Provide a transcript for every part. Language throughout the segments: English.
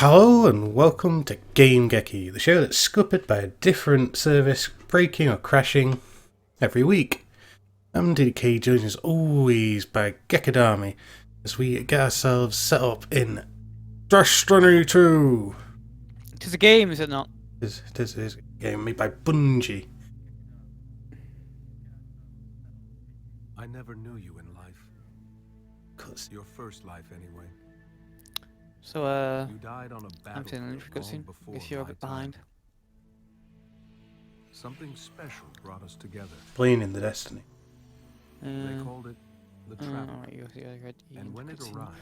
Hello and welcome to Game-Geki, the show that's scuppered by a different service breaking or crashing every week. I'm DDK, joined as always by Geki as we get ourselves set up in Destiny 2. It is a game, is it not? It is a game made by Bungie. I never knew you in life. Your first life, anyway. So, You died on a I'm seeing an battlefield intro long cutscene. before Guess you're a my bit time. behind. Something special brought us together. Playing in the Destiny. They called it the Traveler. Alright, you read the And when it cutscene. arrived,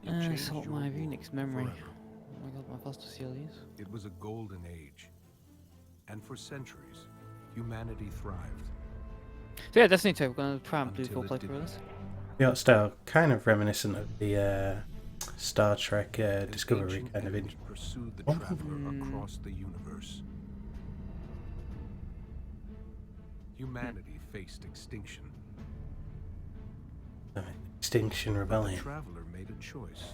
it changed Sort your my world Unix memory. forever. Oh my god, my fast to see all these. It was a golden age. And for centuries, humanity thrived. So yeah, Destiny 2, we're going to try and do Until full it playthrough of didn't. this. The art style kind of reminiscent of the Star Trek An Discovery ancient kind of enemy pursued the What? traveler across the universe. Humanity faced extinction. Extinction The Rebellion. traveler made a choice.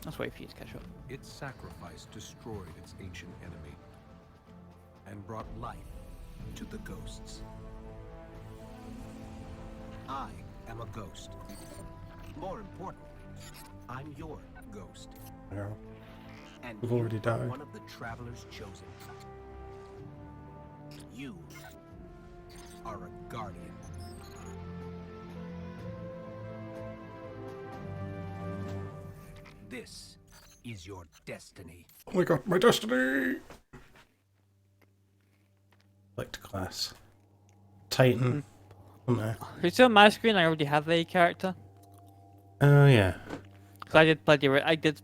Let's wait for you to catch up. Its sacrifice destroyed its ancient enemy and brought life to the ghosts. I am a ghost. More importantly, I'm your ghost. Girl. And We've you already are died. one of the travelers chosen. You are a guardian. This is your destiny. Oh my god, my Destiny! Select class. Titan. Oh no. If you see on my screen, I already have a character. Oh yeah. So I did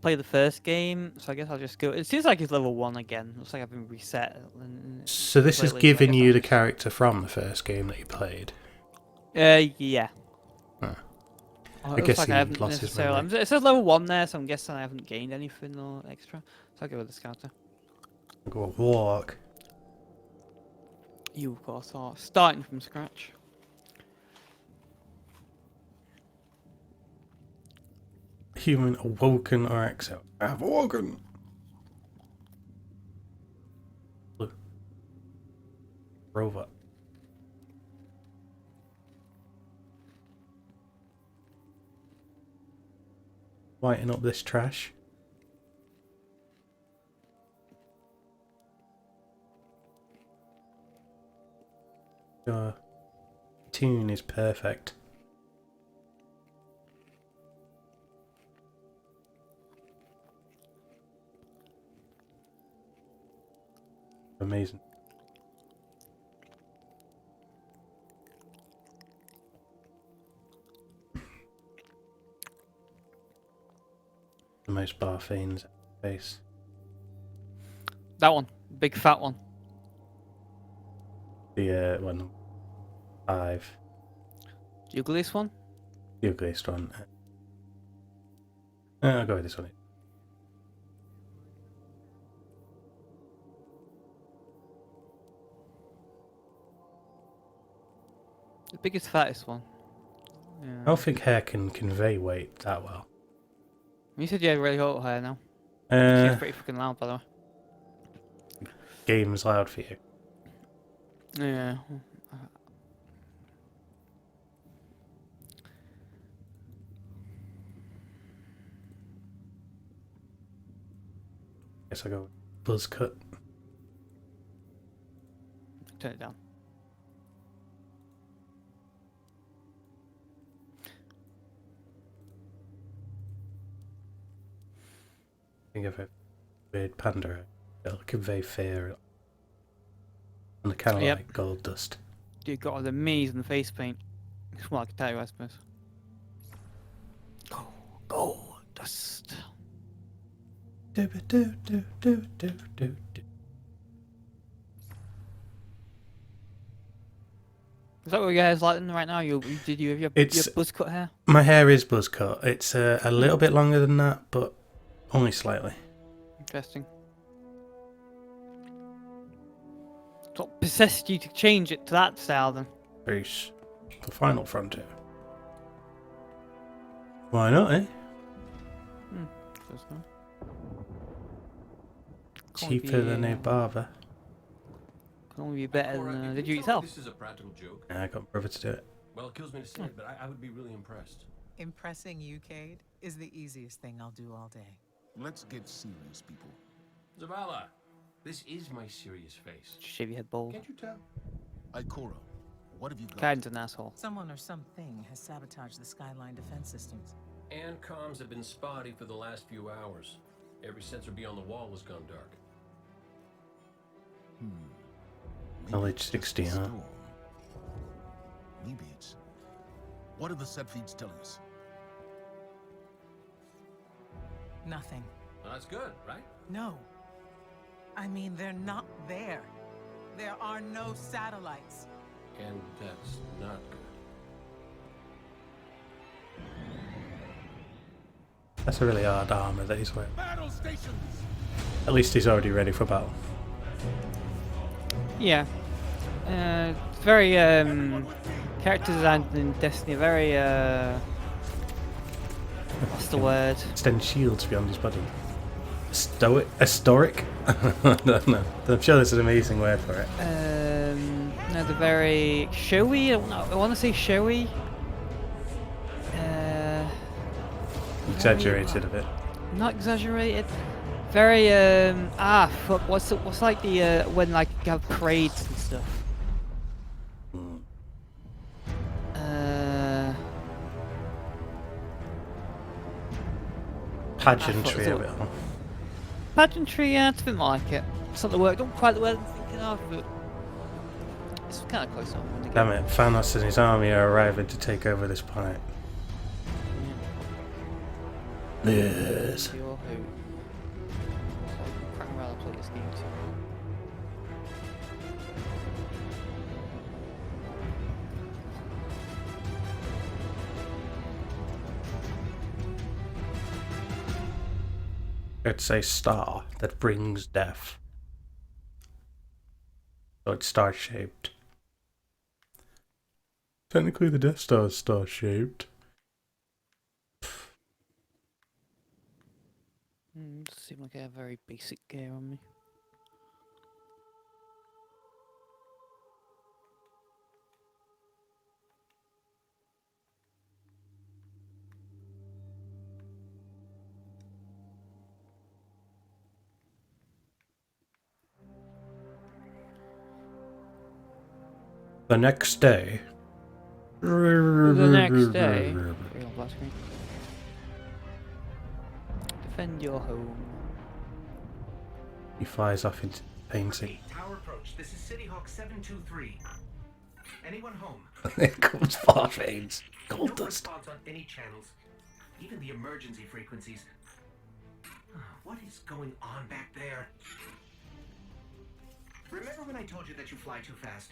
play the first game, so I guess I'll just go. It seems like it's level 1 again. Looks like I've been reset. So this is completely, so I giving guess you I'll the just- character from the first game that you played. Yeah. Huh. Oh, I it looks guess like he I haven't lost his necessarily. memory. It says level 1 there, so I'm guessing I haven't gained anything or extra. So I'll go with this character. Go a warlock. You, of course, are starting from scratch. Human awoken or exile. I have awoken! Blue. Robot. Whiten up this trash. Your tune is perfect. Amazing. The most barfanes face. That one, big fat one. The one 5. Do you go this one? The ugliest one. I'll go with this one. The biggest, fattest one. Yeah. I don't think hair can convey weight that well. You said you had really hot hair now. She's pretty fucking loud, by the way. Game's loud for you. Yeah. Guess I'll go with buzz cut. Turn it down. Think of a weird panda. It'll convey fear. And kind of Yep. like gold dust. You got all the minis and the face paint. It's more like a tattoo, I suppose. Gold dust. Do do do do do do do. Is that what you guys like right now? Did you have your It's- buzz cut hair? My hair is buzz cut. It's a little bit longer than that, but only slightly. Interesting. What possessed you to change it to that style then? Peace. The final frontier. Why not, eh? Just now. Cheaper than a barber. Can only be better Cora, than if did you you tell me yourself? This is a practical joke. Yeah, I got my brother to do it. Well, it kills me to say it, but I would be really impressed. Impressing you, Cade, is the easiest thing I'll do all day. Let's get serious, people. Zavala, this is my serious face. Shave your head bald. Can't you tell? Ikora, what have you got? Kaid's an asshole. Someone or something has sabotaged the Skyline defense systems. And comms have been spotty for the last few hours. Every sensor beyond the wall has gone dark. Maybe Knowledge it's just 60, a huh? storm. Maybe it's... What are the set feeds telling us? Nothing. Well, that's good, right? No. I mean, they're not there. There are no satellites. And that's not good. That's a really hard armor that he's wearing. Battle stations! At least he's already ready for battle. Yeah. Very character design in Destiny. Very what's the word? Extend shields beyond his body. Historic? I don't know. I'm sure there's an amazing word for it. No, they're very showy. I want to say showy. Exaggerated a bit. Not exaggerated. Very fuck. What's like the when like you have parades and stuff. Pageantry I of thought- it all. Pageantry, yeah, it's a bit more like it. It's not the word, not quite the word I'm thinking of, but it's kind of close enough. Damn it, Thanos and his army are arriving to take over this planet. Yes. Your who? Cracking around and play this game too. It's a star that brings death. So it's star-shaped. Technically the Death Star is star-shaped. Seem like I have very basic gear on me. The next day. The next day. Real black screen. Defend your home. He flies off into painting. Tower approach. This is City Hawk 723. Anyone home? Here comes Farfanes. Gold No dust. response on any channels, even the emergency frequencies. What is going on back there? Remember when I told you that you fly too fast?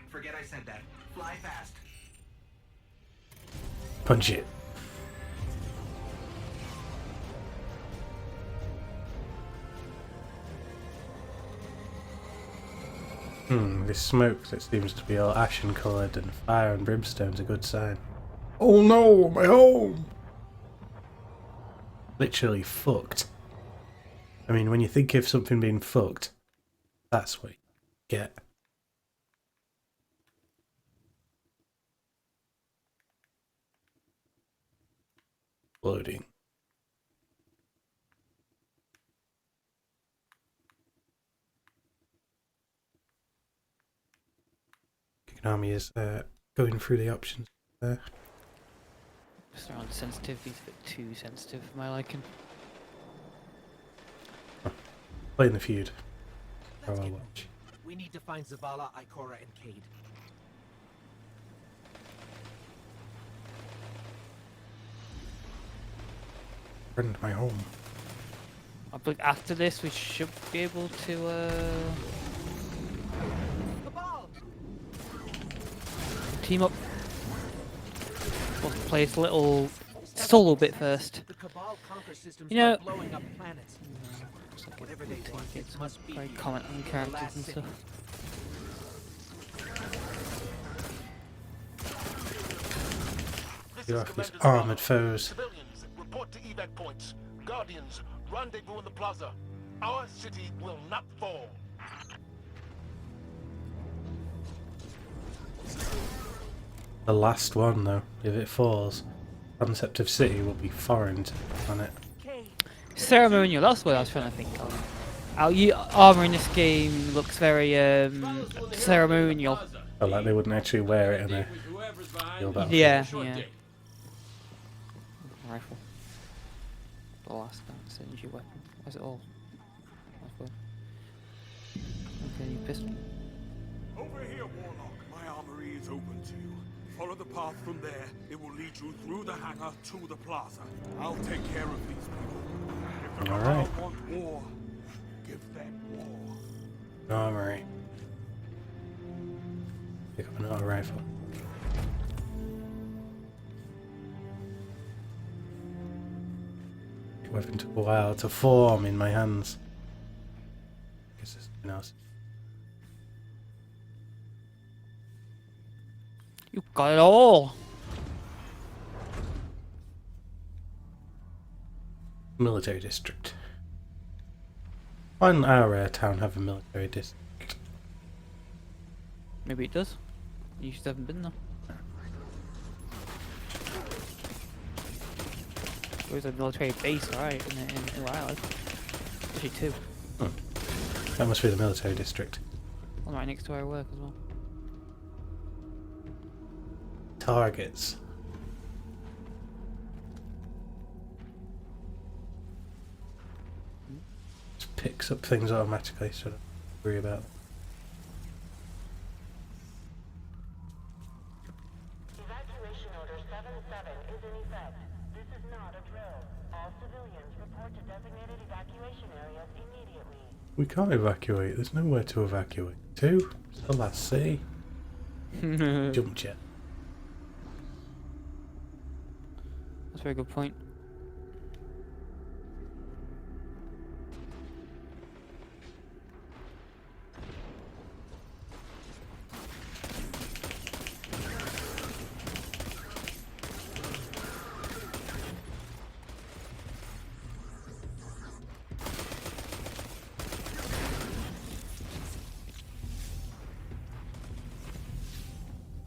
Forget I said that. Fly fast. Punch it. This smoke that seems to be all ashen coloured and fire and brimstone's a good sign. Oh no, my home! Literally fucked. I mean, when you think of something being fucked, that's what you get. Loading. Konami is going through the options there. Just around sensitivity's a bit too sensitive for my liking. Playing the feud. Let's Oh, I'll get watch. We need to find Zavala, Ikora, and Cade. Friend my home. I believe after this we should be able to Cabal! team up. We'll play this little solo bit first. The Cabal conquer systems You know- by blowing up planets. Whatever they want, it must be Very here. comment on The characters last and city. stuff. You're off these armoured foes. Civilians, report to evac points. Guardians, rendezvous in the plaza. Our city will not fall. The last one, though, if it falls, concept of city will be foreign to the planet. Ceremonial, that's what I was trying to think of. Our armor in this game looks very ceremonial. Oh, like they wouldn't actually wear it in a real battlefield. Yeah. Rifle. The last gun, synergy weapon. Where's it all? Okay, pistol. Over here, Warlock. My armory is open to you. Follow the path from there. It will lead you through the hangar to the plaza. I'll take care of these people. If the Alright. Cabal want war, give them war. Armory. Pick up another rifle. The weapon took a while to form in my hands. Guess there's something else. You got it all. Military district. Why doesn't our town have a military district? Maybe it does. You just haven't been there. There's a military base, right, in where I live. Actually, two. That must be the military district. One right next to where I work as well. Targets. Just picks up things automatically, so I don't worry about them. Evacuation order 77 is in effect. This is not a drill. All civilians report to designated evacuation areas immediately. We can't evacuate. There's nowhere to evacuate to. It's the last city. Jump jet. That's a very good point.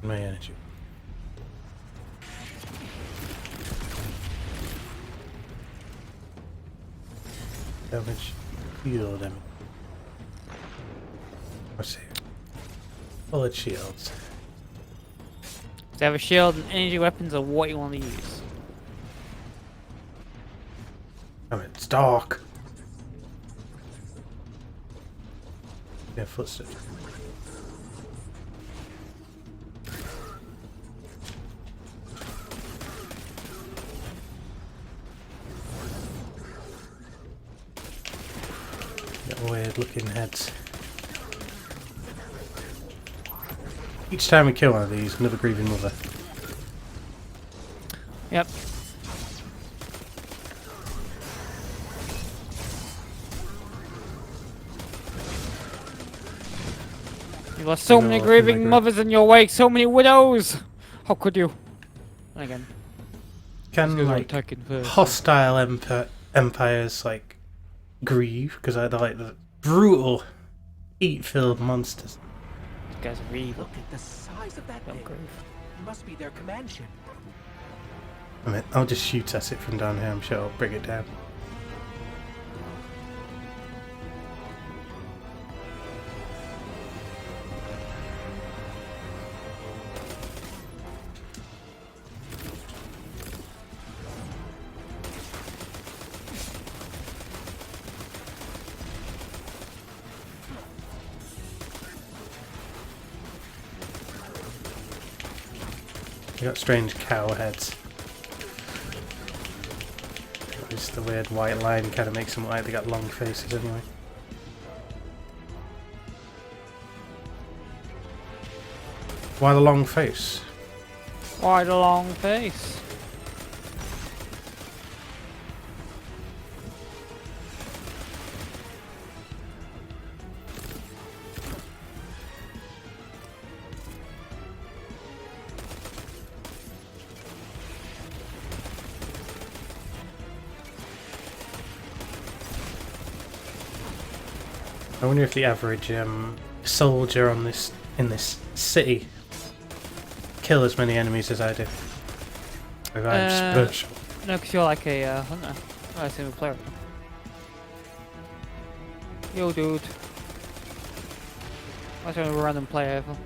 My energy. Damage. Heal damage. What's here? Bullet shields. So have a shield and energy weapons are what you want to use. I mean, it's dark. Yeah, footsteps. Weird looking heads. Each time we kill one of these, another grieving mother. Yep. You've got so many grieving mothers in your wake, so many widows! How could you? And again. Can like attacking first. hostile empires like grieve because they're like the brutal, heat-filled monsters. These guys are evil. Look at the size of that Don't thing. grieve. Must be their command ship. I mean, I'll just shoot at it from down here. I'm sure I'll bring it down. They got strange cow heads. Just the weird white line kind of makes them look like they got long faces anyway. Why the long face? Why the long face? I wonder if the average soldier on this in this city kill as many enemies as I do. If I'm special. No, because you're like a hunter. Oh, a single player. Yo, dude. I don't know a random player ever.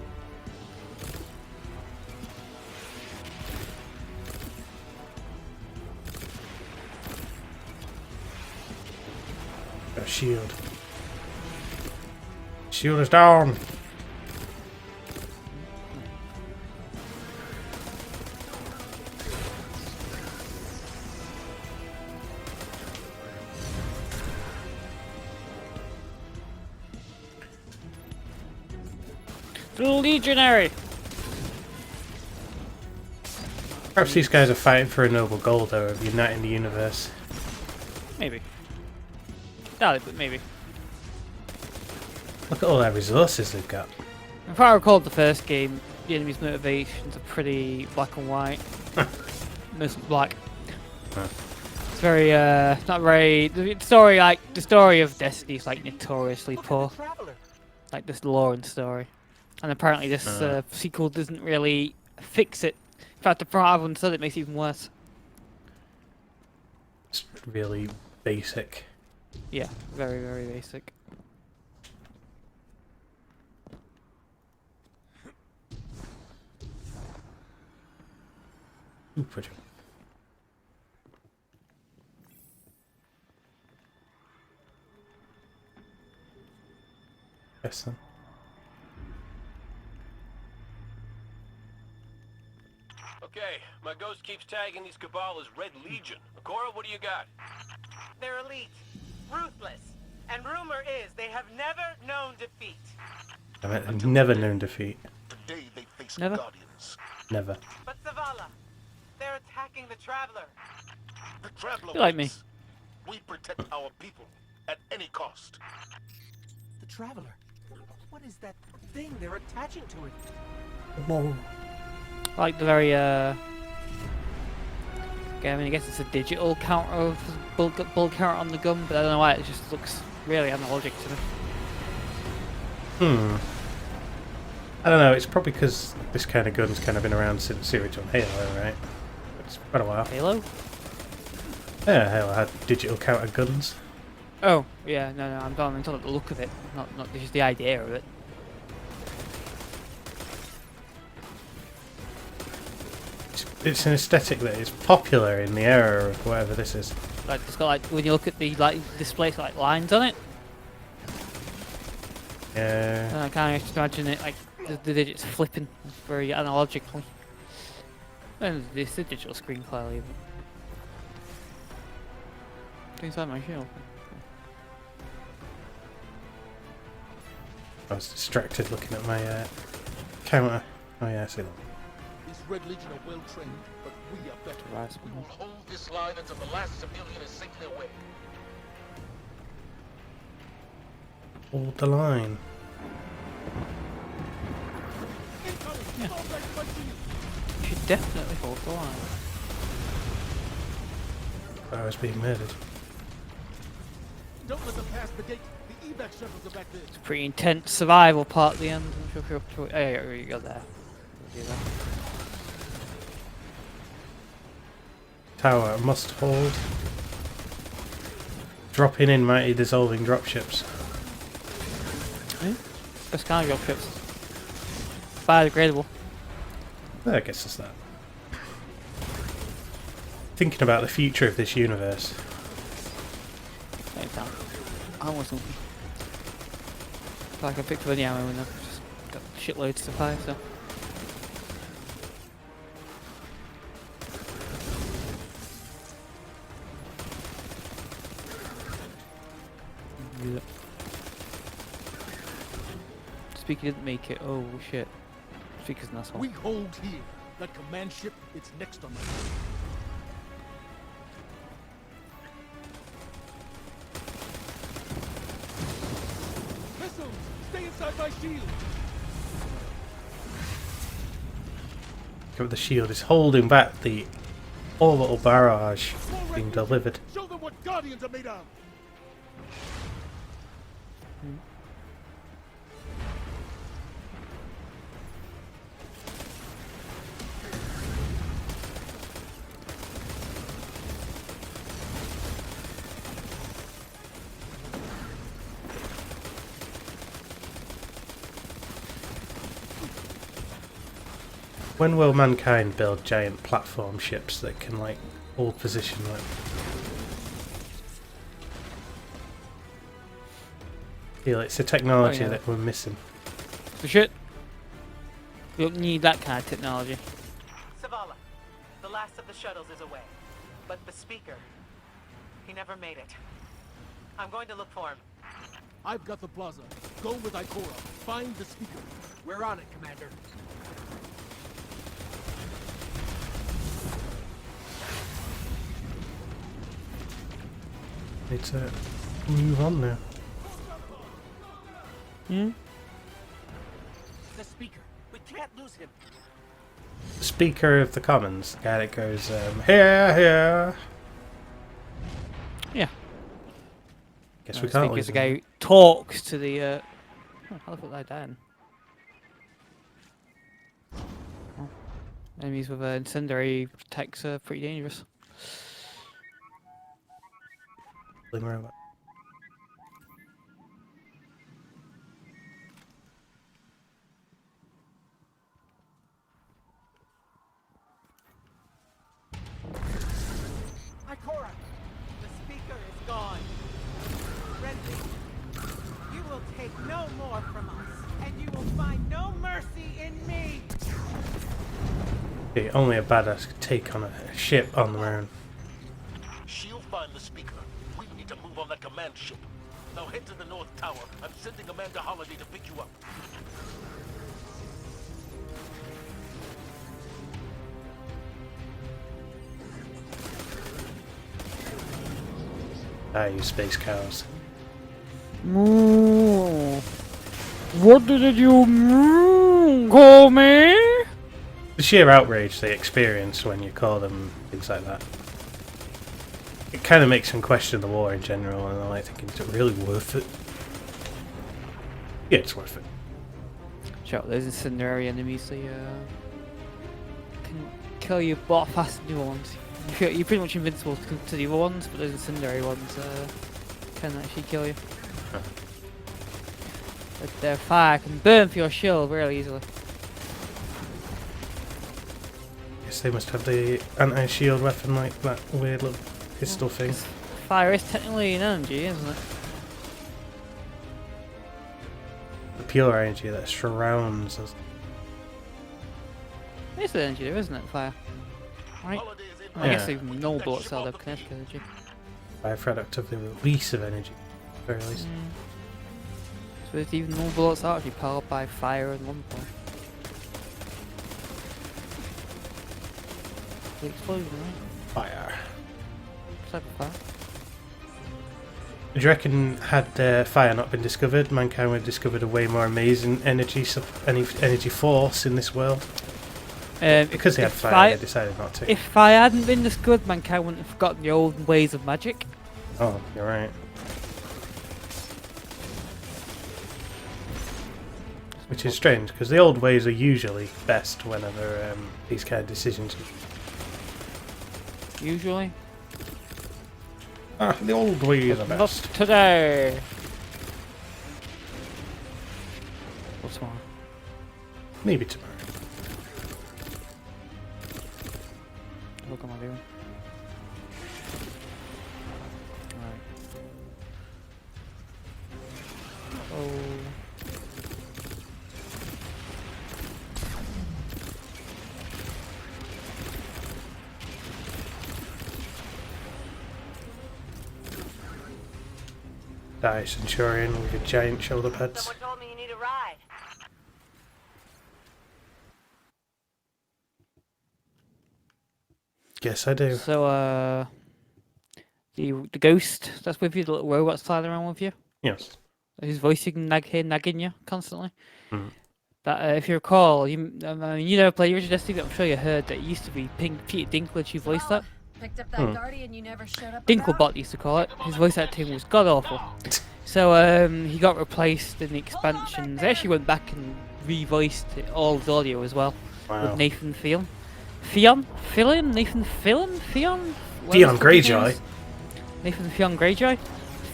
Got a shield. Shield is down. The legionary. Perhaps these guys are fighting for a noble goal, though, of uniting the universe. Maybe. Doubt it, but maybe. Look at all their resources they've got. If I recall the first game, the enemy's motivations are pretty black and white. Mostly black. Huh. It's very, not very. The story of Destiny is like notoriously poor. Like this lore and story. And apparently this sequel doesn't really fix it. In fact, the part everyone said it makes it even worse. It's really basic. Yeah, very, very basic. Ooh, pretty. Yes, then. Okay, my ghost keeps tagging these Cabal as Red Legion. Akora, what do you got? They're elite, ruthless, and rumor is they have never known defeat. I mean, I've never known defeat. Today they face Never? Guardians. Never. But Zavala, they're attacking the Traveler. The Traveler You like me. waits. We protect our people at any cost. The Traveler. What is that thing they're attaching to it? Like the very, okay, I mean, I guess it's a digital counter of bulk counter on the gun, but I don't know why it just looks really analogic to me. I don't know, it's probably because this kind of gun's kind of been around since the original Halo, right? It's quite a while. Halo? Yeah, Halo had digital counter guns. Oh, yeah, no, I'm talking about the look of it, not just the idea of it. It's an aesthetic that is popular in the era of whatever this is. Like, it's got like, when you look at the display, it's got like lines on it. Yeah. And I kind of just imagine it like the digits flipping very analogically. And it's a digital screen clearly. But inside my shield. I was distracted looking at my counter. Oh yeah, I see that. These Red Legion are well trained, but we are better. Right. We will hold this line until the last civilian is safely away. Hold the line. Yeah. You should definitely hold the line. I was being murdered. Don't let them pass the gate. The evac shuttles are back there. It's a pretty intense survival part at the end. I'm sure if you're up to it. Oh, yeah, you got there. Tower must hold. Dropping in mighty dissolving dropships. Best kind of dropships. Biodegradable. I guess it's that. Thinking about the future of this universe. Same time. I want something. Like I picked up any ammo and I've just got shitloads to fire, so. Yeah. Speaker didn't make it. Oh shit. Speaker's an asshole. We hold here. That command ship, it's next on the list. Missiles! Stay inside my shield! The shield is holding back the orbital barrage being delivered. Show them what Guardians are made of! when will mankind build giant platform ships that can like hold position? Like, I feel it's a technology that we're missing. For shit. You don't need that kind of technology. Savala, the last of the shuttles is away. But the speaker, he never made it. I'm going to look for him. I've got the plaza. Go with Ikora. Find the speaker. We're on it, Commander. Need to move on now. Hmm? The speaker. We can't lose him. Speaker of the Commons, the guy that goes, here, here. Yeah. Guess we can't Speaker's lose the him. guy who talks to the. Oh, how the fuck did I die then? Oh. Enemies with incendiary attacks are pretty dangerous. Fling robot. Ikora, the speaker is gone. Renzi, you will take no more from us, and you will find no mercy in me. Yeah, only a badass could take on a ship on the moon. She'll find the speaker. We need to move on that command ship. Now head to the North Tower. I'm sending Amanda Holiday to pick you up. Ah, you space cows. Moo. What did you call me? The sheer outrage they experience when you call them things like that. It kind of makes them question the war in general, and they're like thinking, is it really worth it? Yeah, it's worth it. Sure, there's incendiary enemies, they can kill you a lot faster than the other ones. You're pretty much invincible to the other ones, but those incendiary ones can actually kill you. Huh. But their fire can burn through your shield really easily. Guess they must have the anti-shield weapon like that weird little pistol thing. Fire is technically an energy, isn't it? The pure energy that surrounds us. It's an energy there, isn't it? Fire. Right? I guess even normal bullets are the kinetic energy. Byproduct of the release of energy, at the very least. So it's even normal bullets are actually powered by fire at one point. The explosion, right? Fire. Type of fire. Do you reckon had fire not been discovered, mankind would have discovered a way more amazing energy force in this world? Because they had fire, they decided not to. If fire hadn't been this good, mankind wouldn't have forgotten the old ways of magic. Oh, you're right. Which is strange, because the old ways are usually best whenever these kind of decisions. Usually. Ah, the old ways are Not best. today. What's tomorrow? Maybe tomorrow. What am I doing? Alright. Oh. Die Centurion with a giant shoulder pads. Someone told me you need a ride. Yes, I do. So, the ghost that's with you, the little robot's flying around with you, Yes. his voice you can nagging you constantly. Mhm. That, if you recall, you never played original Destiny, but I'm sure you heard that it used to be Peter Dinklage who voiced that. Picked up that guardian you never showed up. Dinklebot used to call it. His voice acting was god awful. So he got replaced in the expansions. They actually went back and revoiced all his audio as well with Nathan Fillion. Nathan Fillion? Theon Greyjoy. Nathan Theon Greyjoy?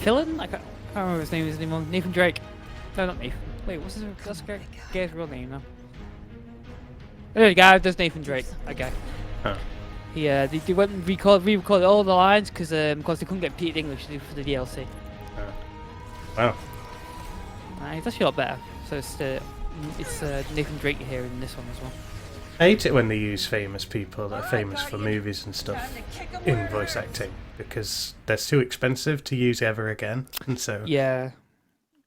Fillion? I can't remember his name anymore. Nathan Drake. No, not Nathan. Wait, what's his? That's the guy's real name now. There you go. There's Nathan Drake. Okay. Oh. He they went and re-recorded all the lines because they couldn't get repeated English to do for the DLC. Wow. He's actually a lot better. So it's Nathan Drake here in this one as well. I hate it when they use famous people that are famous for movies and stuff in voice acting because they're too expensive to use ever again, and so Yeah,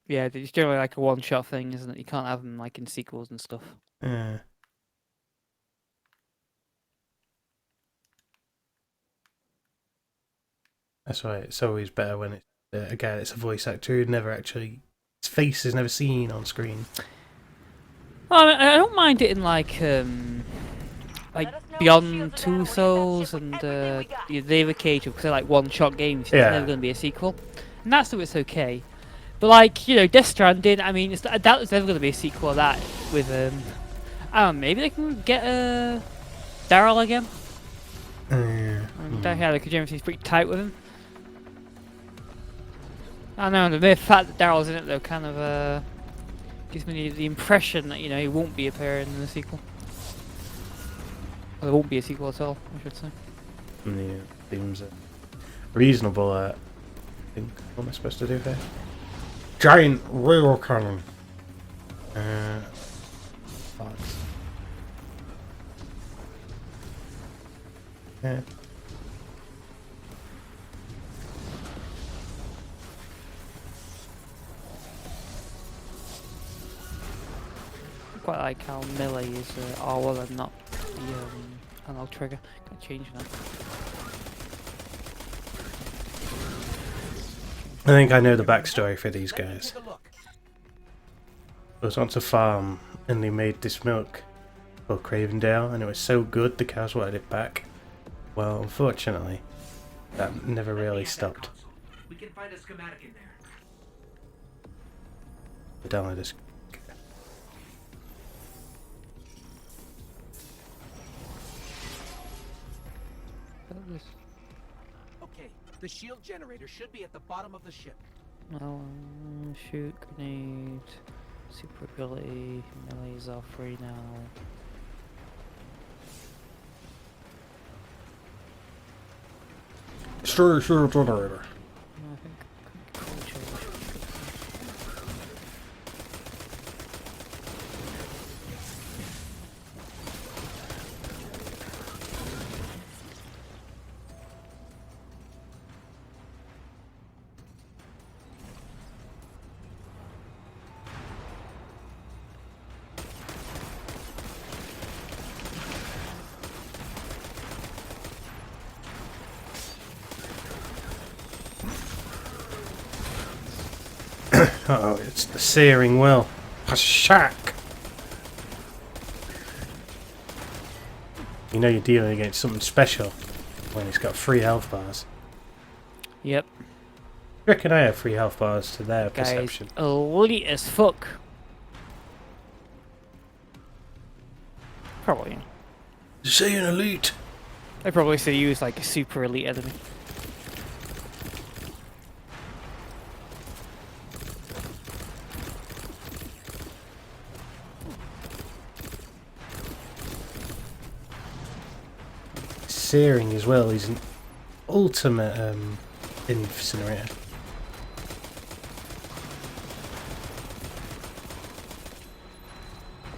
it's generally like a one-shot thing, isn't it? You can't have them like in sequels and stuff. yeah. That's why it's always better when it's a guy that's a voice actor who never actually his face is never seen on screen. Well, I don't mind it in like Beyond Two Souls and David Cage because they're like one-shot games. So Yeah. There's never going to be a sequel, and that's so it's okay. But like Death Stranding, I mean, I doubt there's never going to be a sequel of that with I don't know, maybe they can get Daryl again. Yeah, the Kojima seems pretty tight with him. I don't know, the mere fact that Daryl's in it though kind of gives me the impression that he won't be appearing in the sequel. Or there won't be a sequel at all, I should say. Yeah, seems reasonable thing. What am I supposed to do here? Giant rail cannon. Parts. Yeah. I quite like how melee is all and not the analog trigger. Can't change that. I think I know the backstory for these guys. I was once a farm and they made this milk called Cravendale and it was so good the cows wanted it back. Well, unfortunately, that never really stopped. We can find a schematic in there. Download this. Okay, the shield generator should be at the bottom of the ship. Shoot, grenade, super ability, melee's all free now. Sure, generator. I think cool change. Uh-oh, it's the searing well. Shack! You know you're dealing against something special when it's got 3 health bars. Yep. I reckon I have 3 health bars to their Guys, perception. elite as fuck. Probably. Say an elite! They probably still use like a super elite enemy. Searing as well, he's an ultimate incinerator.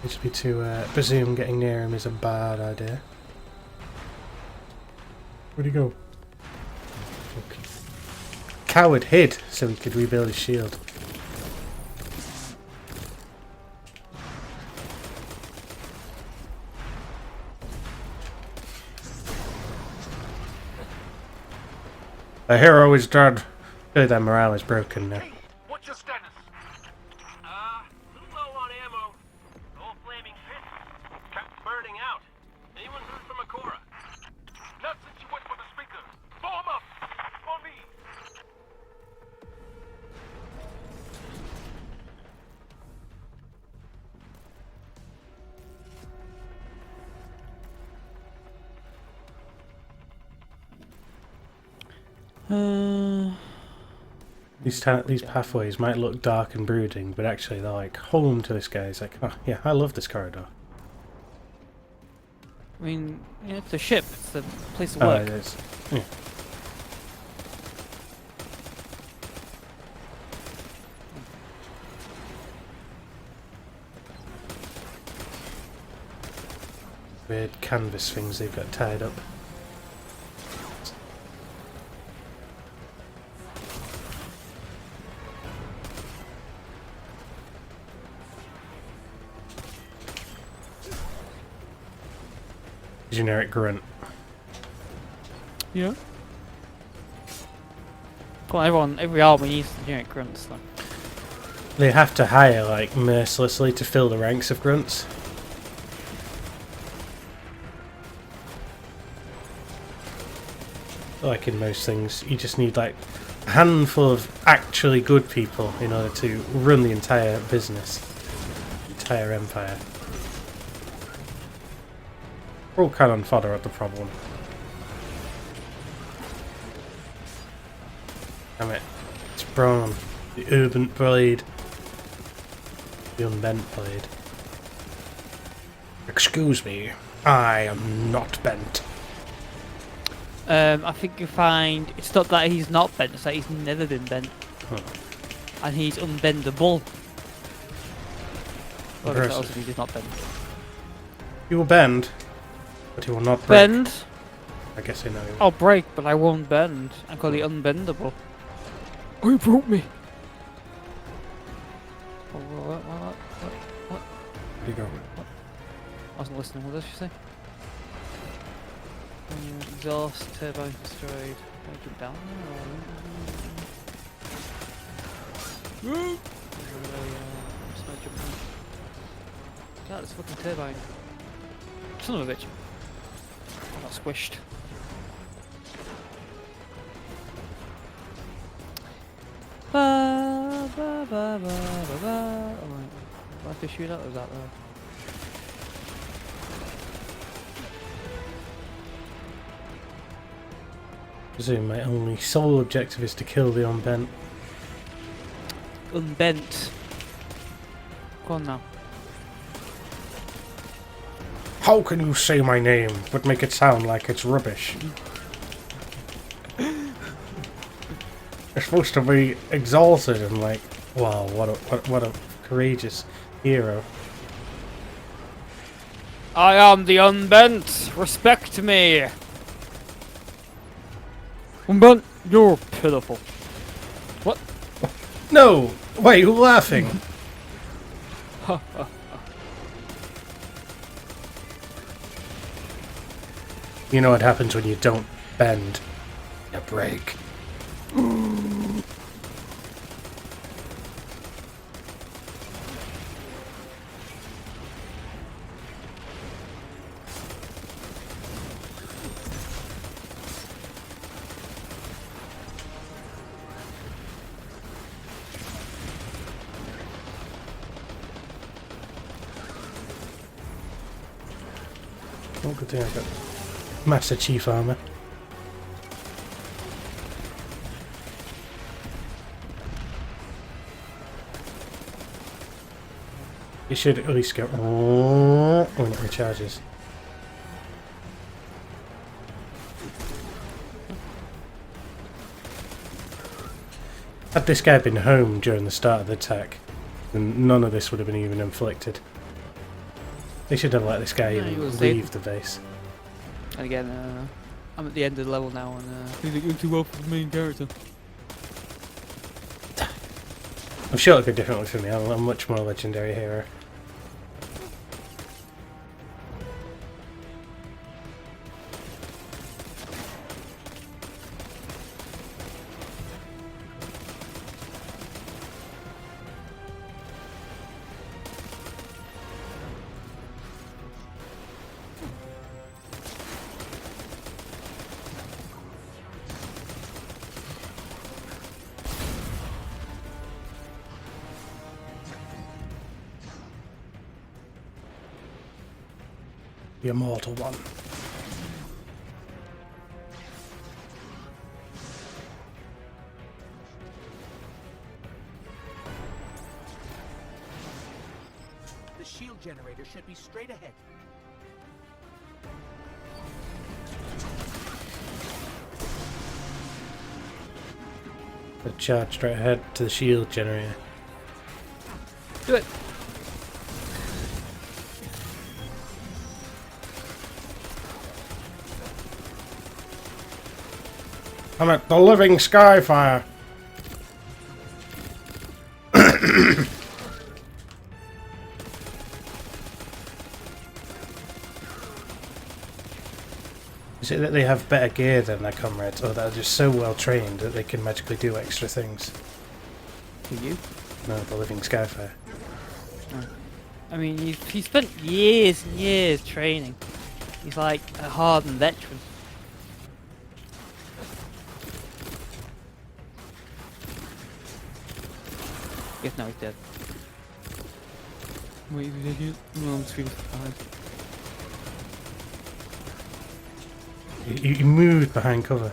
Needs me to presume getting near him is a bad idea. Where'd he go? Okay. Coward hid so he could rebuild his shield. The hero is dead. Really, their morale is broken now. What's your status? Little low on ammo. Old flaming pit. Kept burning out. Anyone heard from Akora? Not since you went for the speaker. Form up! For me! These pathways might look dark and brooding, but actually they're like home to this guy. He's like, oh yeah, I love this corridor. mean, yeah, it's a ship. It's a place to Oh, work. it is. Yeah. Weird canvas things they've got tied up. Generic grunt. Yeah. Come on, every army needs the generic grunts though. They have to hire, like, mercilessly to fill the ranks of grunts. Like in most things, you just need, like, a handful of actually good people in order to run the entire business. Entire empire. All cannon fodder are the problem. Damn it. It's Braun. The urban blade. The unbent blade. Excuse me. I am not bent. I think you find it's not that he's not bent, it's that he's never been bent. Huh. And he's unbendable. Or is that also Impressive. he's not bent? He will bend, but he will not break. Bend? I guess I know. I'll break, but I won't bend. I call it unbendable. Oh, you broke me! What? Where do you go? I wasn't listening. What did she say? Exhaust, turbine destroyed. Can I jump down there? Or... God, this fucking turbine. Son of a bitch. I got squished. Ba, ba, ba, ba, ba, ba. Oh, do I have to shoot out? Or is that there? I presume my only sole objective is to kill the unbent. Unbent. Go on now. How can you say my name but make it sound like it's rubbish? You're supposed to be exalted and like, wow, what a courageous hero. I am the unbent. Respect me. Unbent, you're pitiful. What? No! Wait, you're laughing! You know what happens when you don't bend? You break. Oh, good thing I've got Master Chief armor. You should at least go when it recharges. Had this guy been home during the start of the attack, then none of this would have been even inflicted. They should have let this guy Yeah, he even was leave dead. the base. And again, I'm at the end of the level now, and he's like, you're too well for the main character. I'm sure it'll go differently for me. I'm a much more legendary hero. The immortal one. The shield generator should be straight ahead. I charge straight ahead to the shield generator. Do it. I'm at the living Skyfire. Is it that they have better gear than their comrades, or that are just so well trained that they can magically do extra things? For you? No, the living Skyfire. I mean, he spent years and years training. He's like a hardened veteran. Guess now he's dead. Wait, did you? No, I'm 3-5. He moved behind cover.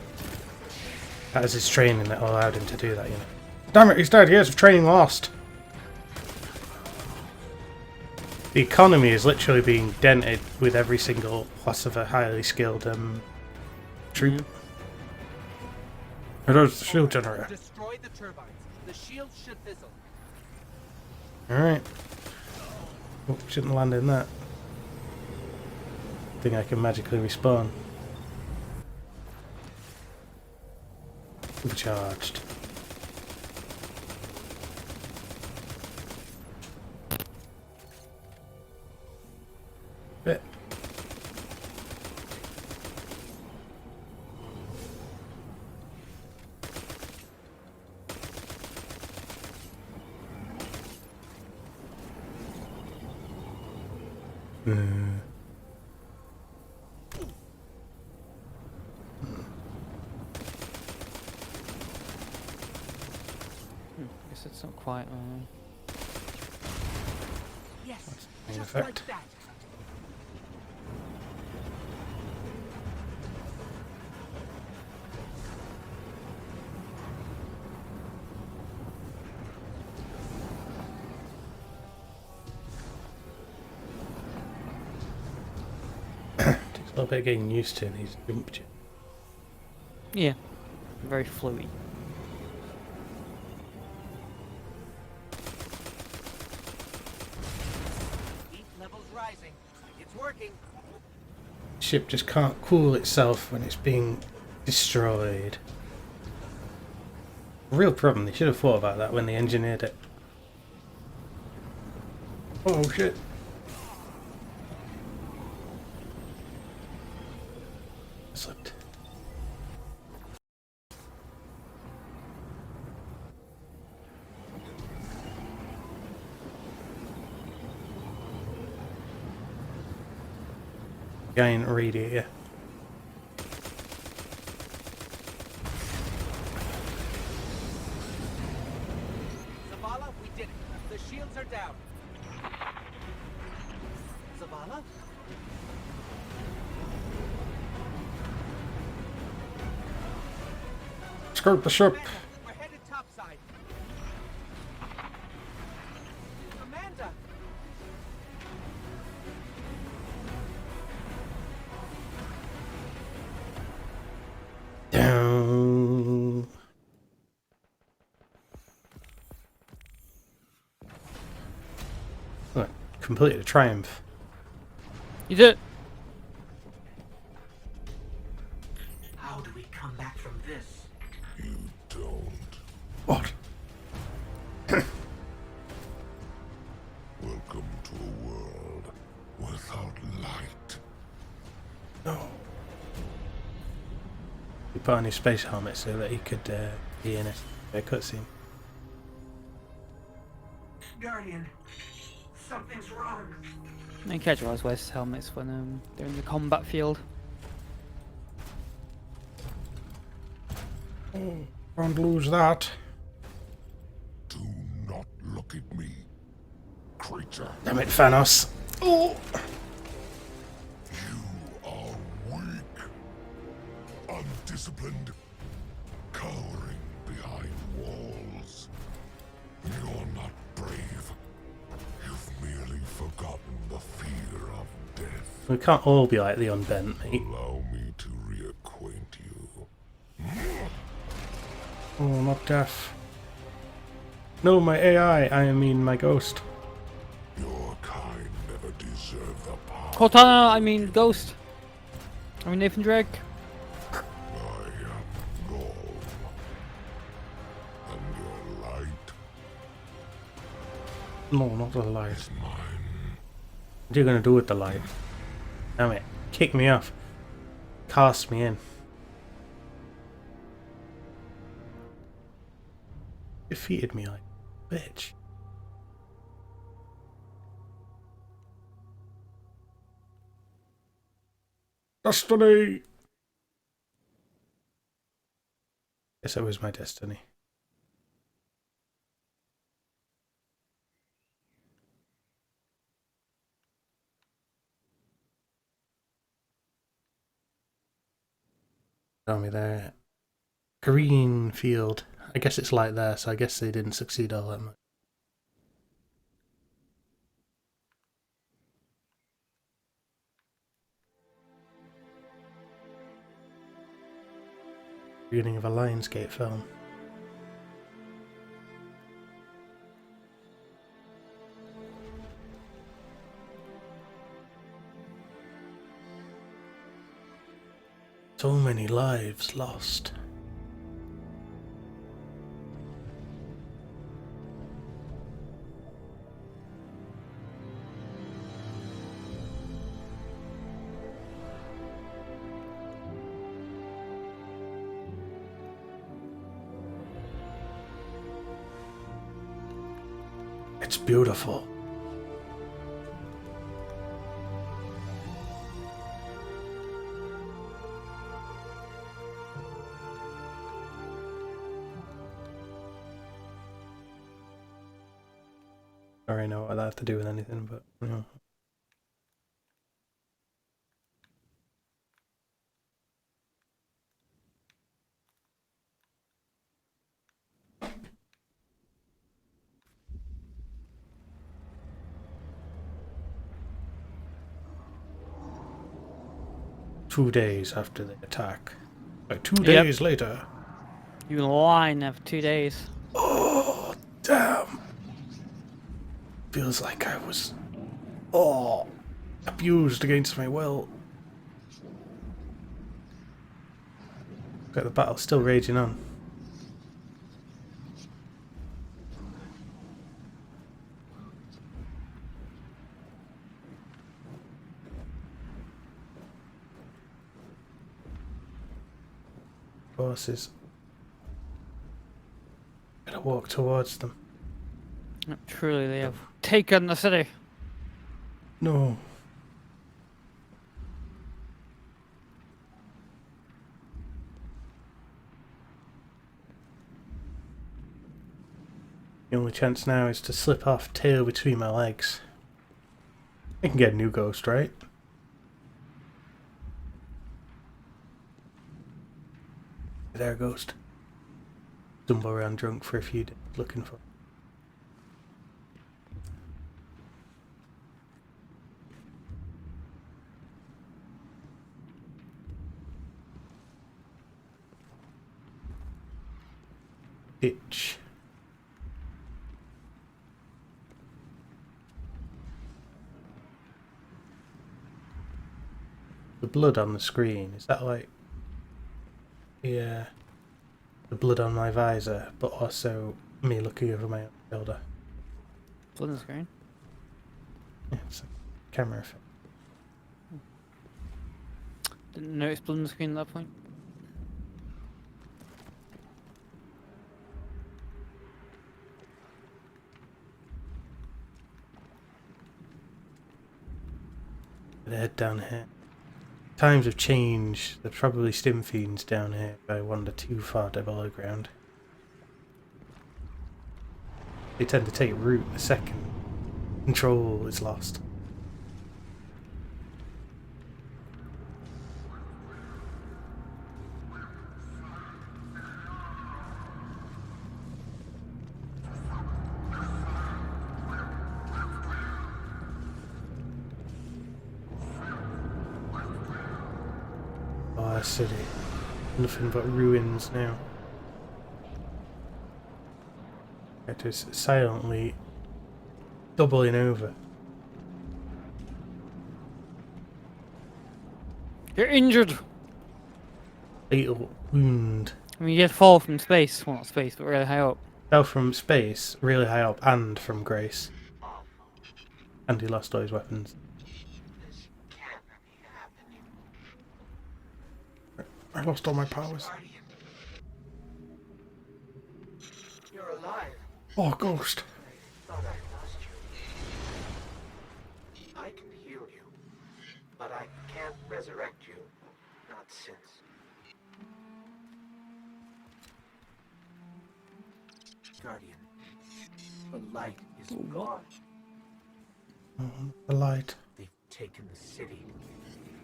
That was his training that allowed him to do that, you know. Damn it, he's dead. Years of training lost. The economy is literally being dented with every single loss of a highly skilled troop. It is the shield generator. Destroy the turbines. The shield should fizzle. Alright. Oh, shouldn't land in that. Think I can magically respawn. Overcharged. Bit. Guess it's not quite. Yes, In just effect. like that. Takes a little bit of getting used to these jump jets. Yeah, very floaty. Heat levels rising. It's working. Ship just can't cool itself when it's being destroyed. Real problem. They should have thought about that when they engineered it. Oh shit. Slipped. Giant radiator. Zavala, we did it. The shields are down. Zavala? Skirt the ship. Amanda, we're headed topside. Amanda! Down. Look, completed a triumph. You did it. How do we come back from this? You don't. What? Welcome to a world without light. No. He put on his space helmet so that he could be in a cutscene. Guardian, something's wrong. And casuals wear helmets when they're in the combat field. Don't lose that. Do not look at me, creature. Damn it, Thanos. Oh. You are weak, undisciplined, cowering behind walls. You're not brave. You've merely forgotten the fear of death. We can't all be like the unbent, mate. Allow me to reacquaint you. Oh, not death. No, my AI. I mean my ghost. Your kind never deserve the power. Cortana, I mean Ghost. I mean Nathan Drake. I am Gaul. And your light No, not the light. is mine. What are you gonna do with the light? Damn it. Kick me off. Cast me in. Defeated me like a bitch. Destiny! Guess it was my destiny. Tell me there. Green field. I guess it's light there, so I guess they didn't succeed all that much. Beginning of a Lionsgate film. So many lives lost. It's beautiful. I don't really know what that has to do with anything, but you know. Two days after the attack. Like 2 Yep. days later. You've been lying there for 2 days. Oh, damn. Feels like I was, abused against my will. But the battle's still raging on. Forces. Gotta walk towards them. Truly, they have taken the city. No. The only chance now is to slip off, tail between my legs. I can get a new ghost, right? There, ghost. Stumble around drunk for a few days looking for. Itch. The blood on the screen, is that like... Yeah. The blood on my visor, but also me looking over my shoulder. Blood on the screen? Yeah, it's a camera effect. Didn't notice blood on the screen at that point. Gonna head down here. Times have changed. There's probably stim fiends down here if I wander too far to below ground. They tend to take root the second control is lost. City. Nothing but ruins now. It is silently doubling over. You're injured. Fatal wound. I mean, you just fall from space. Well, not space, but really high up. Fell from space, really high up, and from grace. And he lost all his weapons. I lost all my powers. You're alive. Oh, ghost. I thought I lost you. I can heal you, but I can't resurrect you. Not since. Guardian, the light is gone. The light. They've taken the city,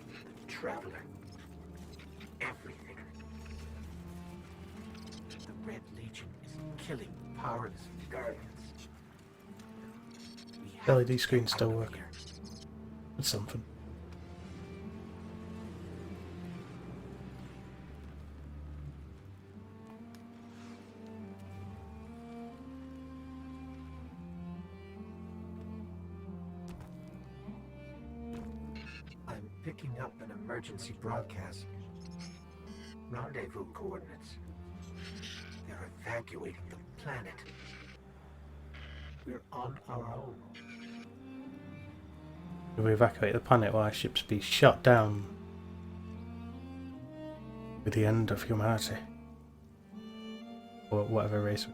the Traveler, everything. The Red Legion is killing powerless Guardians. We have LED to screen's get still out of working. here. It's something. I'm picking up an emergency broadcast. Rendezvous coordinates. They're evacuating the planet. We're on our own. If we evacuate the planet, will our ships be shot down with the end of humanity? Or whatever race.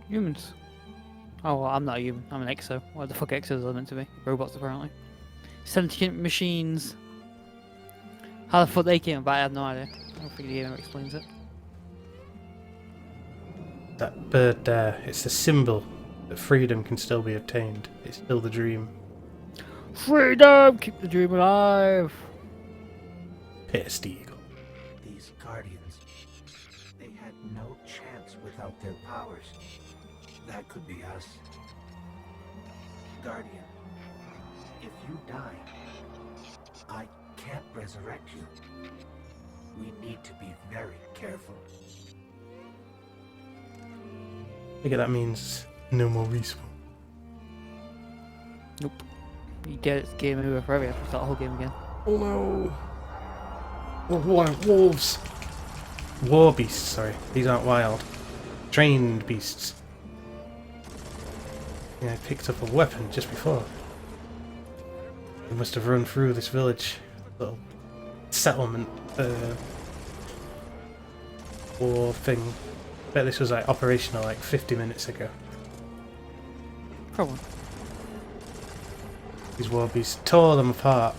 Humans. Oh, well, I'm not a human. I'm an exo. What the fuck exos are meant to be? Robots, apparently. Sentient machines. How the fuck they came about, I have no idea. I don't think the game ever explains it. That bird there, it's a symbol that freedom can still be obtained. It's still the dream. Freedom! Keep the dream alive! Pissed eagle. These Guardians, they had no chance without their powers. That could be us. Guardian, if you die, I can't resurrect you. We need to be very careful. I think that means no more respawn. Nope. You get it's game over forever. You have to start the whole game again. Oh no! Oh, wild wolves! War beasts, sorry. These aren't wild. Trained beasts. Yeah, I picked up a weapon just before. They must have run through this village. Little settlement war thing. Bet this was like operational like 50 minutes ago. Probably. These war beasts tore them apart.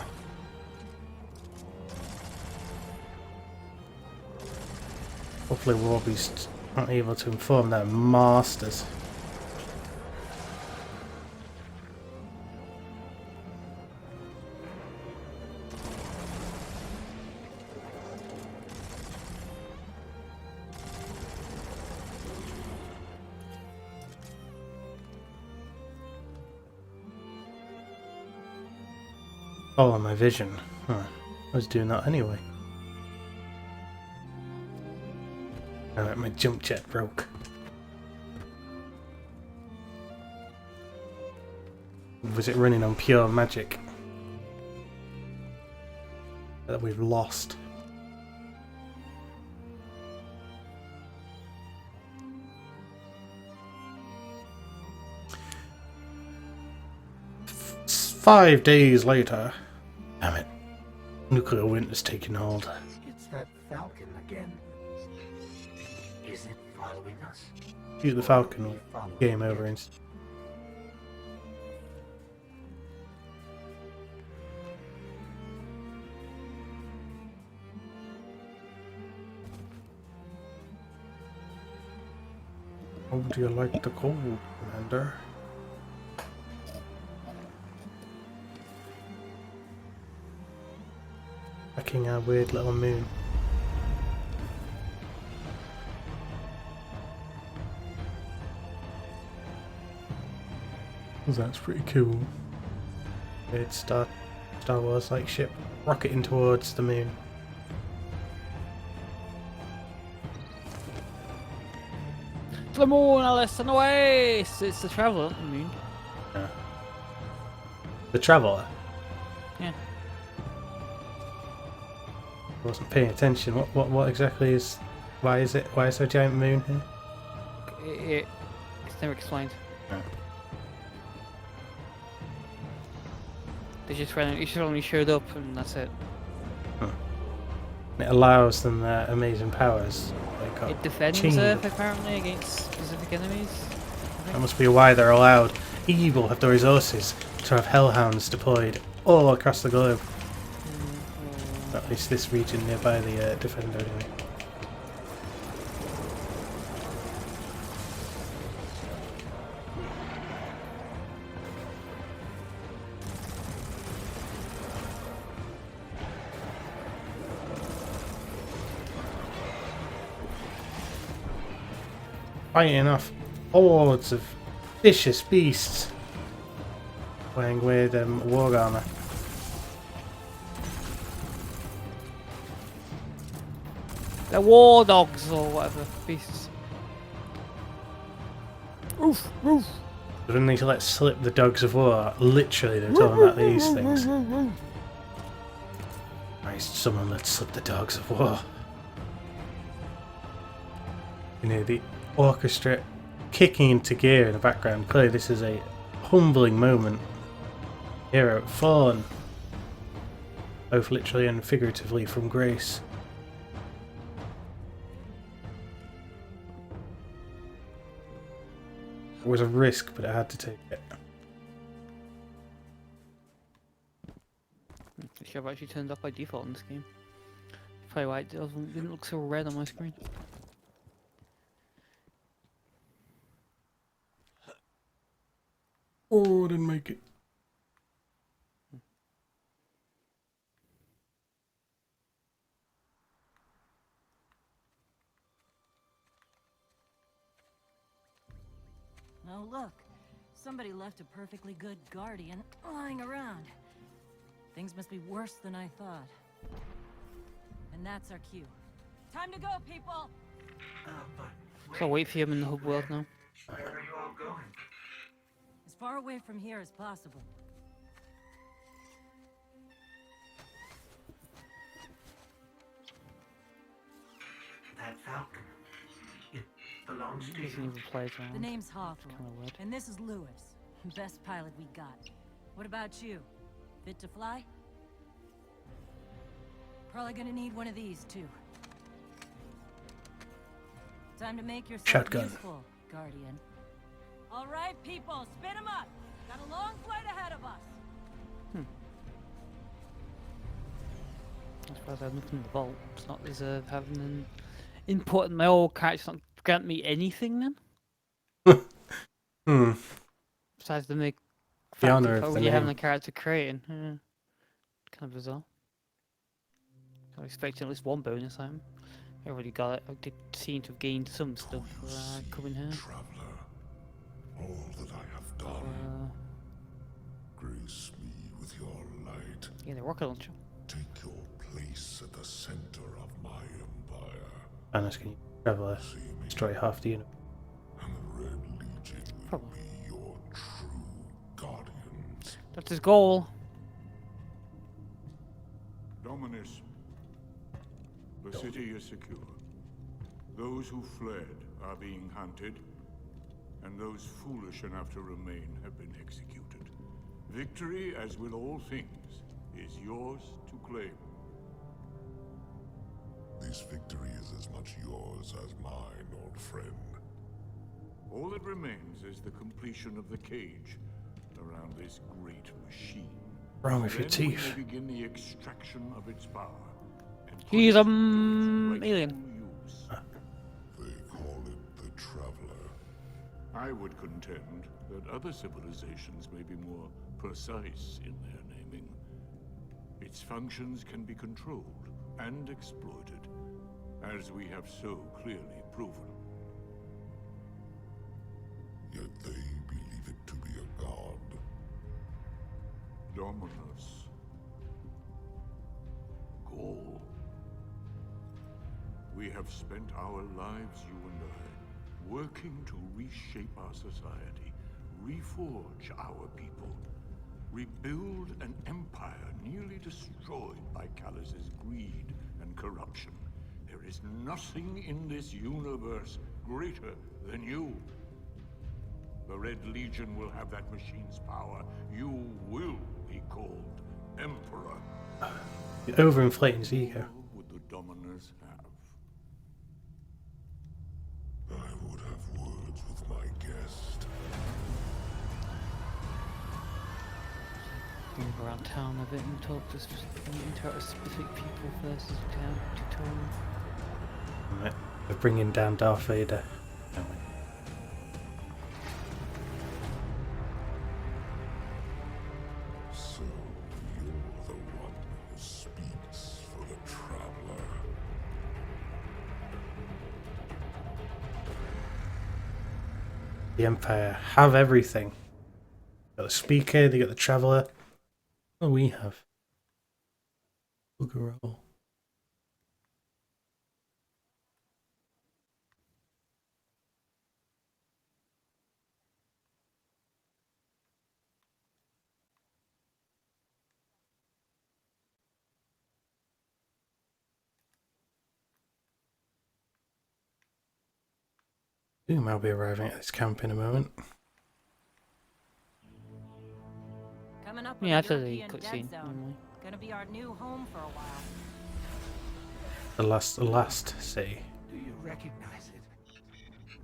Hopefully war beasts aren't able to inform their masters. Follow my vision. Huh. I was doing that anyway. Alright, my jump jet broke. Was it running on pure magic that we've lost? 5 days later. Damn it. Nuclear winter's taking hold. It's that Falcon again. Is it following us? Shoot the Falcon. Game over. How do you like the cold, Commander? Backing our weird little moon. That's pretty cool. It's Star Wars like ship rocketing towards the moon. To the moon, Alice, and away! It's the traveller, not the moon. Yeah. The Traveller. Yeah. I wasn't paying attention. What exactly is? Why is there a giant moon here? It's never explained. Oh. They just only showed up, and that's it. It allows them their amazing powers. Like It defends chains. Earth apparently against specific enemies. That must be why they're allowed. Evil have the resources to have hellhounds deployed all across the globe. At least this region nearby the Defender anyway. Fighting off hordes of vicious beasts wearing weird war armor. They're war dogs or whatever beasts. Oof, oof. They didn't need to let slip the dogs of war. Literally, they're talking about these things. Christ, someone let slip the dogs of war. You know, the orchestra kicking into gear in the background. Clearly, this is a humbling moment. Hero fallen, both literally and figuratively, from grace. It was a risk, but I had to take it. The show actually turned off by default in this game. Probably why it didn't look so red on my screen. Oh, I didn't make it. Oh, look. Somebody left a perfectly good guardian lying around. Things must be worse than I thought. And that's our cue. Time to go, people! So I'll wait for him in the hub world now. Where are you all going? As far away from here as possible. That falcon. It belongs to Doesn't you. even play around. The name's Hawthorne, Kinda weird. and this is Lewis. Best pilot we got. What about you? Fit to fly? Probably gonna need one of these, too. Time to make yourself Shotgun. useful, Guardian. All right, people, spin 'em up! Got a long flight ahead of us! As far as I have nothing in the vault, it's not as having an input in my old character. Not grant me anything then. Besides the make The honour of the you having name. a character creating. Kind of bizarre. I was expecting at least one bonus item. I already got it. I did seem to have gained some stuff coming here. Traveler, all that I have done, grace me with your light. Yeah, the rocket launcher. Take your place at the center of my empire. Thanos can Traveller destroy half the universe. And the Red Legion will Probably. be your true guardians. That's his goal. Dominus, the city is secure. Those who fled are being hunted, and those foolish enough to remain have been executed. Victory, as with all things, is yours to claim. This victory is as much yours as mine, old friend. All that remains is the completion of the cage around this great machine. Wrong with your Then we teeth. may begin the extraction of its power. And put He's it a to its rightful alien. use. They call it the Traveler. I would contend that other civilizations may be more precise in their naming. Its functions can be controlled and exploited, as we have so clearly proven. Yet they believe it to be a god. Dominus. Gaul. We have spent our lives, you and I, working to reshape our society, reforge our people, rebuild an empire nearly destroyed by Callus's greed and corruption. There is nothing in this universe greater than you. The Red Legion will have that machine's power. You will be called Emperor. You're overinflating his ego. What would the Dominers have? I would have words with my guest. Move around town a bit and talk to specific people first as we can. Tutorial. Right. We're bringing down Darth Vader. So, you're the one who speaks for the Traveler. The Empire have everything. They got the Speaker, they got the Traveller. What do we have? Bugger all. Doom, I'll be arriving at this camp in a moment. Coming up Yeah, with that's a European dead cutscene. zone. Gonna be our new home for a while. The last city. Do you recognize it?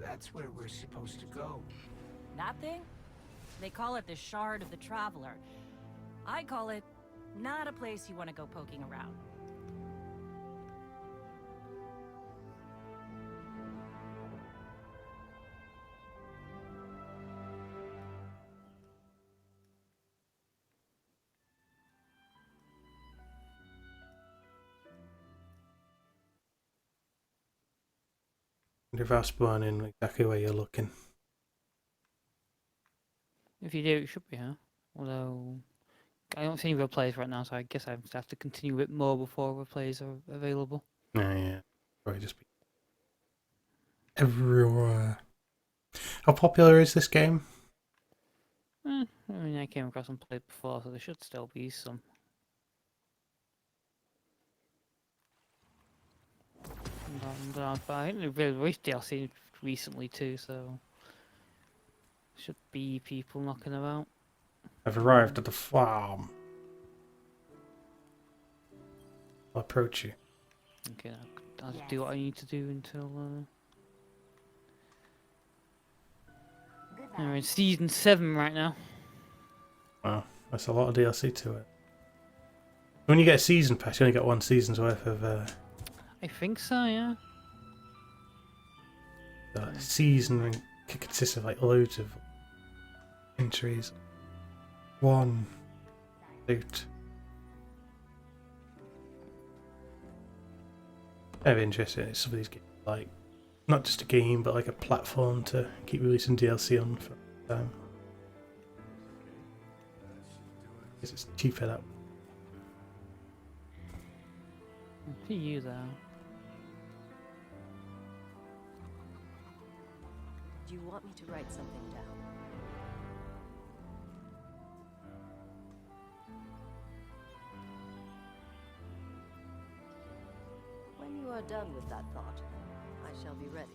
That's where we're supposed to go. That thing? They call it the Shard of the Traveler. I call it not a place you want to go poking around. If I spawn in exactly where you're looking. If you do, it should be, huh? Although, I don't see any real players right now, so I guess I have to continue a bit more before real players are available. Oh yeah. Probably just be everywhere. How popular is this game? I mean, I came across and played before, so there should still be some. But I think they released DLC recently too, so should be people knocking about. I've arrived at the farm. I'll approach you. Okay, I'll just do what I need to do until. We're in season 7 right now. Wow, that's a lot of DLC to it. When you get a season pass, you only get one season's worth of I think so, yeah. season consists of like loads of entries. One loot. Kind of interesting. It's some of these games like not just a game, but like a platform to keep releasing DLC on for time. Because it's cheaper that. For you though. Do you want me to write something down? When you are done with that thought, I shall be ready.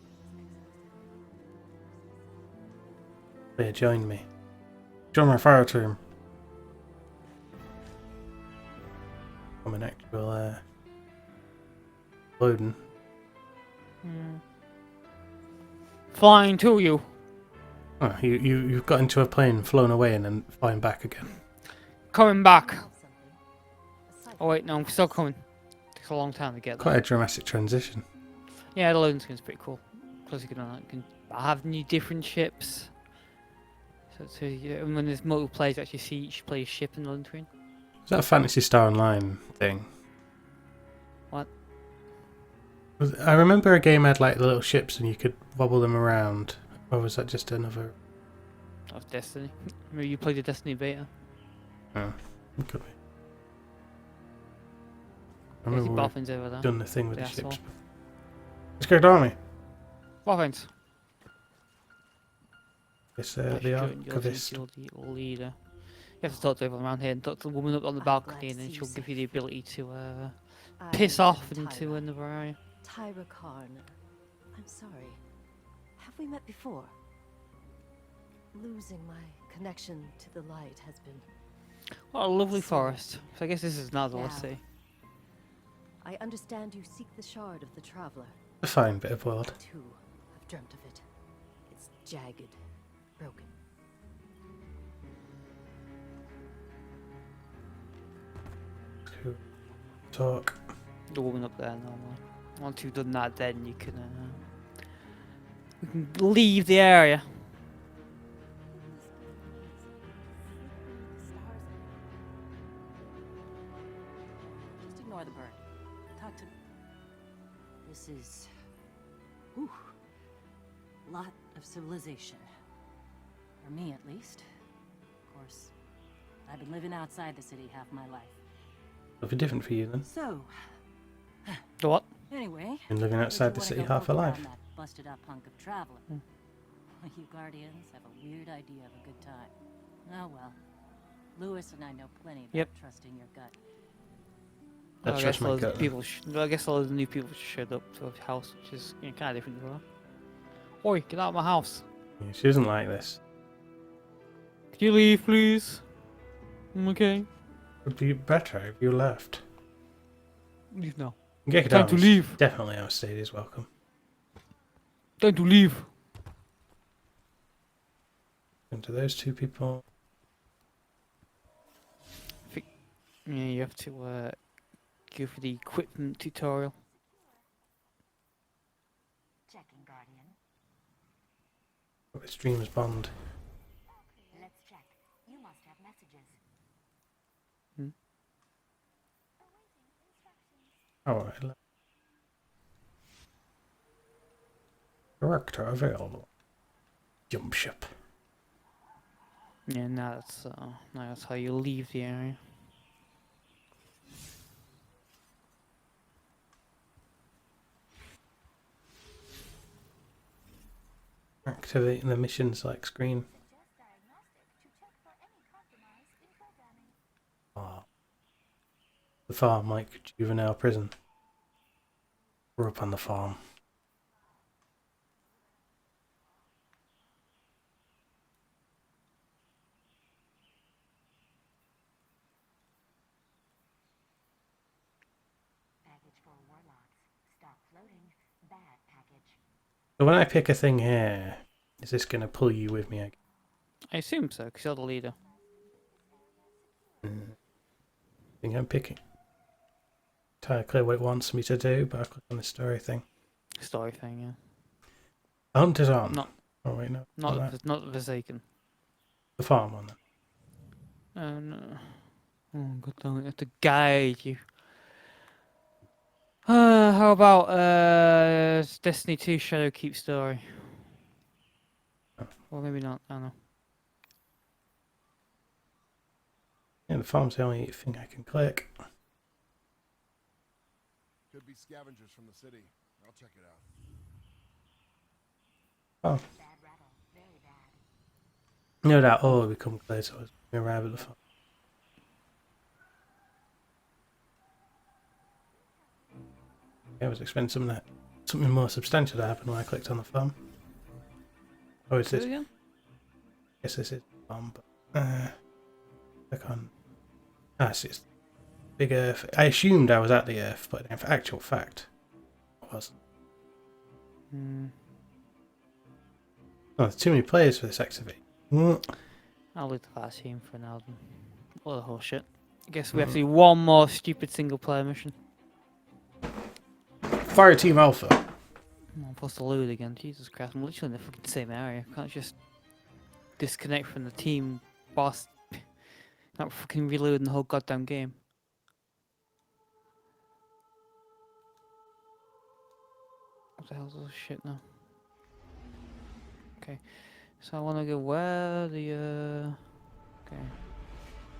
There, join me. Join my fire team. I'm an actual loading. Flying to you. Oh, you've got into a plane, flown away, and then flying back again. Coming back. Oh wait, no, I'm still coming. Takes a long time to get there. Quite a dramatic transition. Yeah, the loading screen's pretty cool. Plus you can have new different ships. So when there's multiple players, you actually see each player's ship in the loading screen. Is that a Fantasy Star Online thing? What? I remember a game had like the little ships and you could wobble them around. Or was that just another? That was Destiny. Maybe you played the Destiny beta. Oh, it could be. I There's remember boffins over there. done the thing with the asshole. ships. Let's go to army. Boffins. It's Press the Q and you'll see archivist. you're the leader. You have to talk to everyone around here and talk to the woman up on the balcony, and then see you she'll give safe. you the ability to I piss am off Tyra. into another area. Tyra Karn. I'm sorry. Have we met before? Losing my connection to the light has been... What a lovely So- forest. So I guess this is another Now, city. I understand you seek the shard of the Traveler. A fine bit of world. Too, I've dreamt of it. It's jagged, broken. To talk. The woman up there normally. Once you've done that, then you can leave the area. Just ignore the bird. Talk to... This is... Whew. Lot of civilization. For me, at least. Of course, I've been living outside the city half my life. It'll be different for you then. So, The what? anyway... Been living outside the city half a life. That busted up hunk of traveler. You Guardians have a weird idea of a good time. Oh well. Lewis and I know plenty about trusting your gut. That's I just guess my loads of gut. people. I guess all the new people showed up to a house, which is kind of different to her. Oi, get out of my house! Yeah, she doesn't like this. Could you leave, please? Okay. Would be better if you left. Leave now. Geki Time to DDK leave. definitely outstayed his welcome. Time to leave. And to those two people. Yeah, you have to go for the equipment tutorial. Checking, Guardian. It's Dreams Bond. Let's check. You must have messages. Alright. Director available. Jump ship. Yeah, now that's how you leave the area. Activating the mission select screen. Oh. The farm, like juvenile prison. We're up on the farm. Package for warlocks. Stop floating. Bad package. So when I pick a thing here, is this going to pull you with me again? I assume so, because you're the leader. I think I'm picking. Entirely clear what it wants me to do, but I click on the story thing. Story thing, yeah. The hunt is on. Not, Oh wait, no. not the Forsaken. The farm one then. Oh no. Oh god damn it, I have to guide you. How about Destiny 2 Shadowkeep story? Oh. Or maybe not, I don't know. Yeah, the farm's the only thing I can click. Could be scavengers from the city. I'll check it out. Oh. Bad rattle. Very bad. No doubt all will become clear so as we arrive at the farm. I was expecting something more substantial to happen when I clicked on the farm. Oh, it's Say this. it again? Yes, this is the farm, but click on. Ah, see, it's big Earth. I assumed I was at the Earth, but in actual fact, I wasn't. Oh, there's too many players for this activity. I'll leave the last team for now then. What the whole shit. I guess we have to do one more stupid single player mission. Fire Team Alpha. I'm supposed to load again. Jesus Christ, I'm literally in the fucking same area. I can't just disconnect from the team boss. Not fucking reloading the whole goddamn game. What the hell's this shit now? Okay, so I want to go where the okay.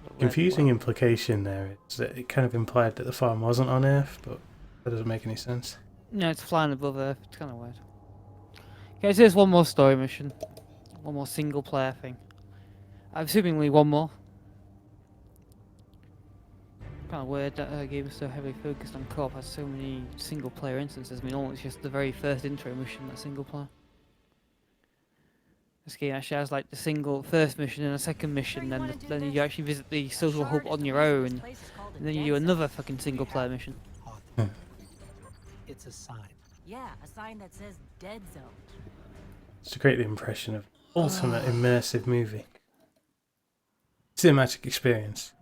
The red Confusing one. implication there is that it kind of implied that the farm wasn't on Earth, but that doesn't make any sense. No, it's flying above Earth. It's kind of weird. Okay, so there's one more story mission. One more single player thing. I'm assumingly one more. Kind of weird that a game is so heavily focused on co-op has so many single player instances. I mean, all it's just the very first intro mission that's single player. This game actually has like the first mission and a second mission, then you actually visit the social hub on your own, and then you do another fucking single player mission. It's a sign. Yeah, a sign that says dead zone. It's to create the impression of ultimate immersive movie. Cinematic experience.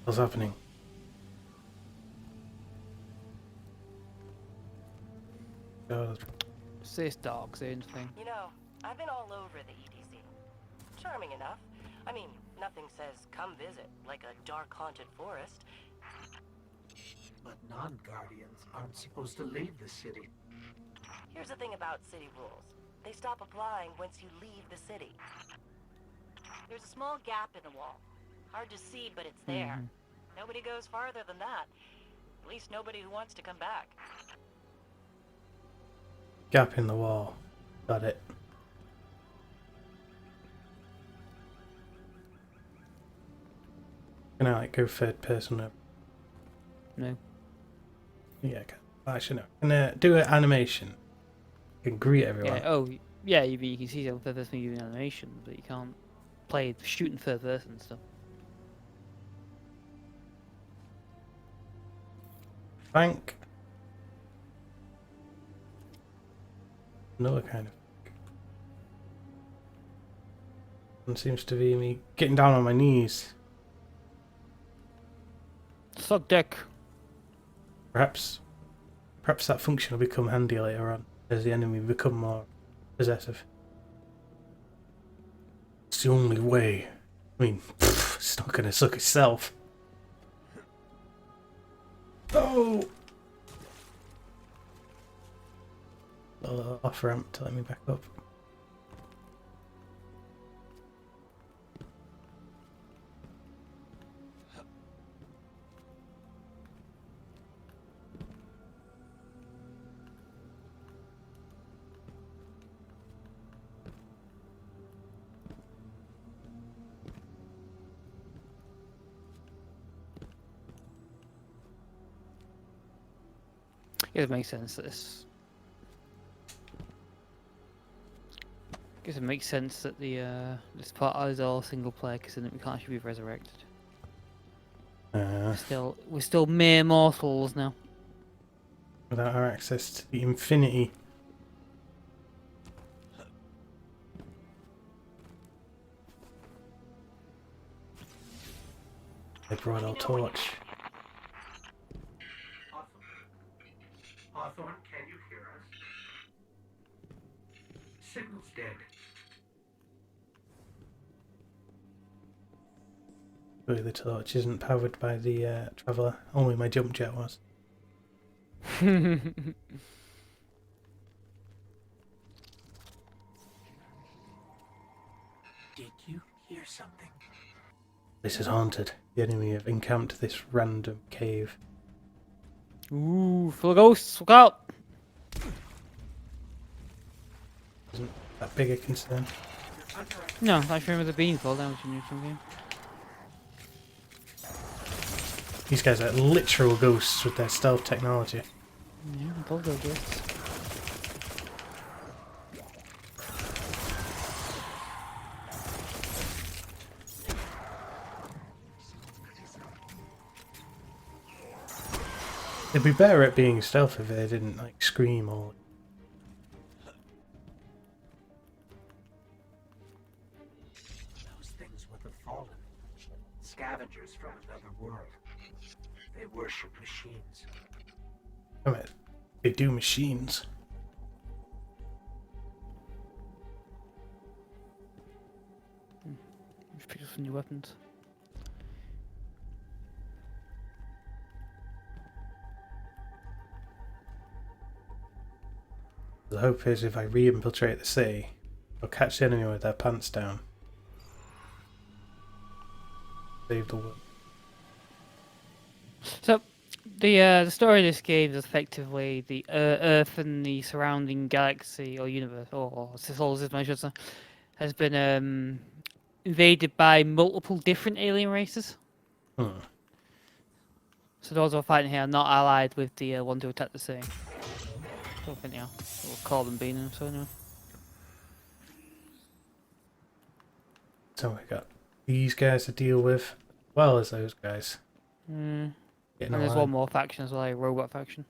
What's happening? God. It's this Dark Zone thing. You know, I've been all over the EDC. Charming enough. I mean, nothing says come visit, like a dark haunted forest. But non-guardians aren't supposed to leave the city. Here's the thing about city rules. They stop applying once you leave the city. There's a small gap in the wall. Hard to see, but it's there. Nobody goes farther than that. At least nobody who wants to come back. Gap in the wall. Got it. Can I like go third person up? No. Yeah, actually no. Can I do an animation? You can greet everyone. Yeah, you can see the third person using animation, but you can't play shooting third person stuff. Thank. Another kind of. One seems to be me getting down on my knees. Suck dick. Perhaps that function will become handy later on as the enemy become more possessive. It's the only way. I mean, it's not gonna suck itself. Oh! Off ramp to let me back up. It makes sense that this. I guess it makes sense that the this part is all single player because then we can't actually be resurrected. We're still mere mortals now. Without our access to the infinity. They brought our torch. Hawthorne, can you hear us? Signal's dead. Really, the torch isn't powered by the Traveller. Only my jump jet was. Did you hear something? This is haunted. The enemy have encamped this random cave. Ooh, full of ghosts, look out! Isn't that big a concern? No, I remember the bean fall damage in neutral game. These guys are literal ghosts with their stealth technology. Yeah, both those ghosts. They'd be better at being stealth if they didn't like scream or. Those things were the Fallen. Scavengers from another world. They worship machines. I mean, they do machines. Just pick up some new weapons. The hope is if I re-infiltrate the city, I'll catch the enemy with their pants down. save the world. So, the story of this game is effectively the Earth and the surrounding galaxy or universe, or solar system, I should say, has been invaded by multiple different alien races. Hmm. So those who are fighting here are not allied with the one to attack the city. I don't think they are. We'll call them being them, so anyway. So we got these guys to deal with, as well as those guys. And Getting there's allied. one more faction as well, a robot faction.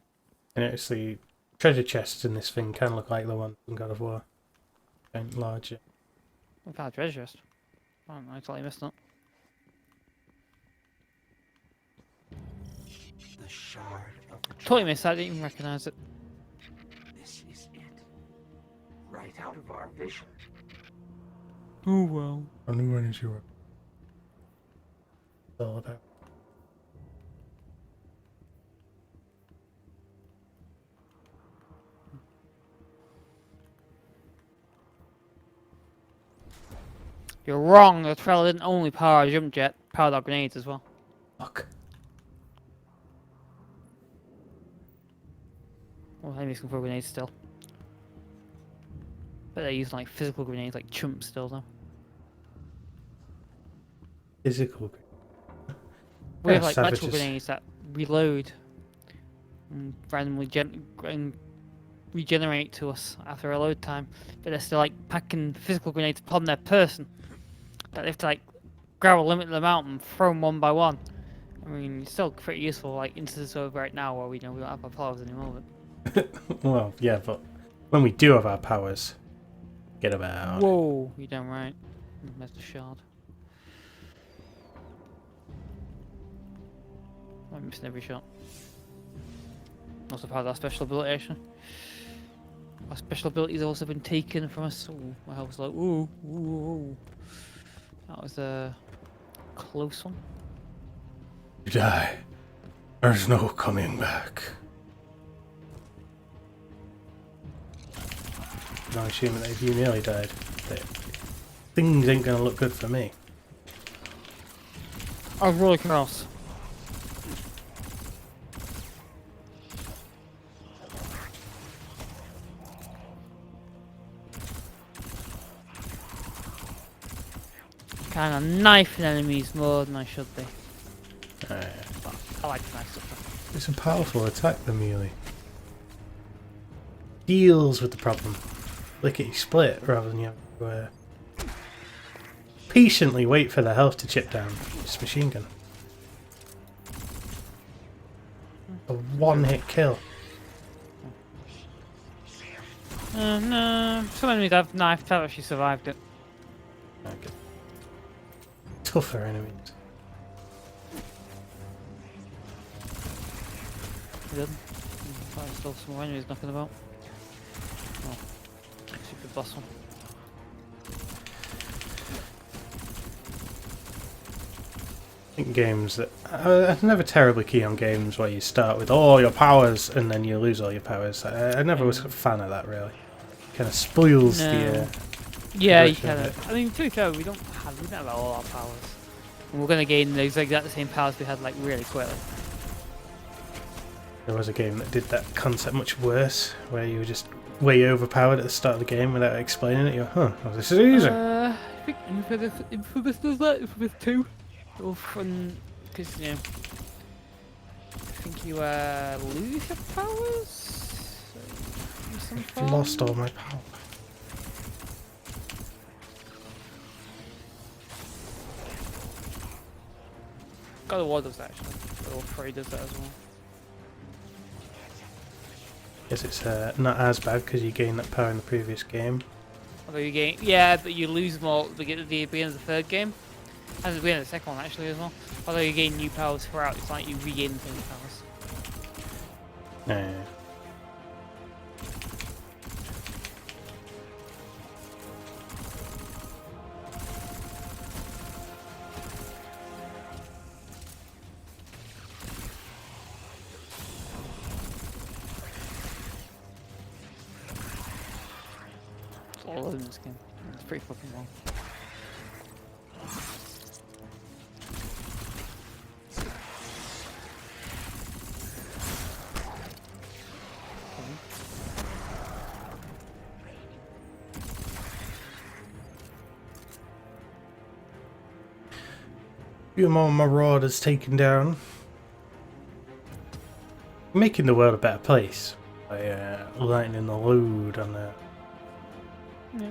And it's the treasure chests in this thing can look like the one in God of War. And larger. We found a treasure chest. I totally missed that. The shard of the Totally missed that, I didn't even recognise it. This is it. Right out of our vision. Oh well. I knew when you were. It's all about. You're wrong, the Traveller didn't only power a jump jet, powered our grenades as well. Fuck. Well, enemies can throw grenades still. But they're using like physical grenades, like chumps still though. Physical. We have Yeah, like magical savages. grenades that reload and randomly regenerate to us after a load time. But they're still like packing physical grenades upon their person. That they have to like grab a limited amount and throw them one by one. I mean, it's still pretty useful, like instances of right now where we know we don't have our powers anymore. But... Well, yeah, but when we do have our powers, get about. Whoa, you're damn right. There's the shard. I'm missing every shot. Also part of our special ability, actually. Our special abilities have also been taken from us. Ooh, my health was like, ooh, ooh, ooh. That was a close one. You die. There's no coming back. No assuming that if you nearly died, that things ain't gonna look good for me. I was really close. Kind of knifing enemies more than I should be. But I like to knife stuff. It's a powerful attack, the melee. Deals with the problem. Lickety split rather than you have to patiently wait for the health to chip down. It's machine gun. A one-hit kill. No, some enemies I've knifed have actually survived it. Okay. Tougher enemies. Good. There's still some more enemies knocking about. Oh, stupid boss one. I think games that I'm never terribly keen on games where you start with all your powers and then you lose all your powers. I never was a fan of that really. Kind of spoils the. Yeah, you kind of. I mean, to be fair, we don't have all our powers, and we're gonna gain those exact the same powers we had like really quickly. There was a game that did that concept much worse, where you were just way overpowered at the start of the game without explaining it. You're, huh, well, this is easy. I think Infamous does that. Infamous 2. Because, you know, I think you lose your powers? In some I form? lost all my power. God of War does that actually. God of War 3 does that as well. Guess it's not as bad because you gained that power in the previous game. Although you gain, yeah, but you lose more at the beginning of the third game. And at the beginning of the second one actually as well. Although you gain new powers throughout, it's like you regain the same powers. Yeah. It's all in this game. It's pretty fucking long. few more marauders taken down. Making the world a better place by lightening the load on that. Yeah.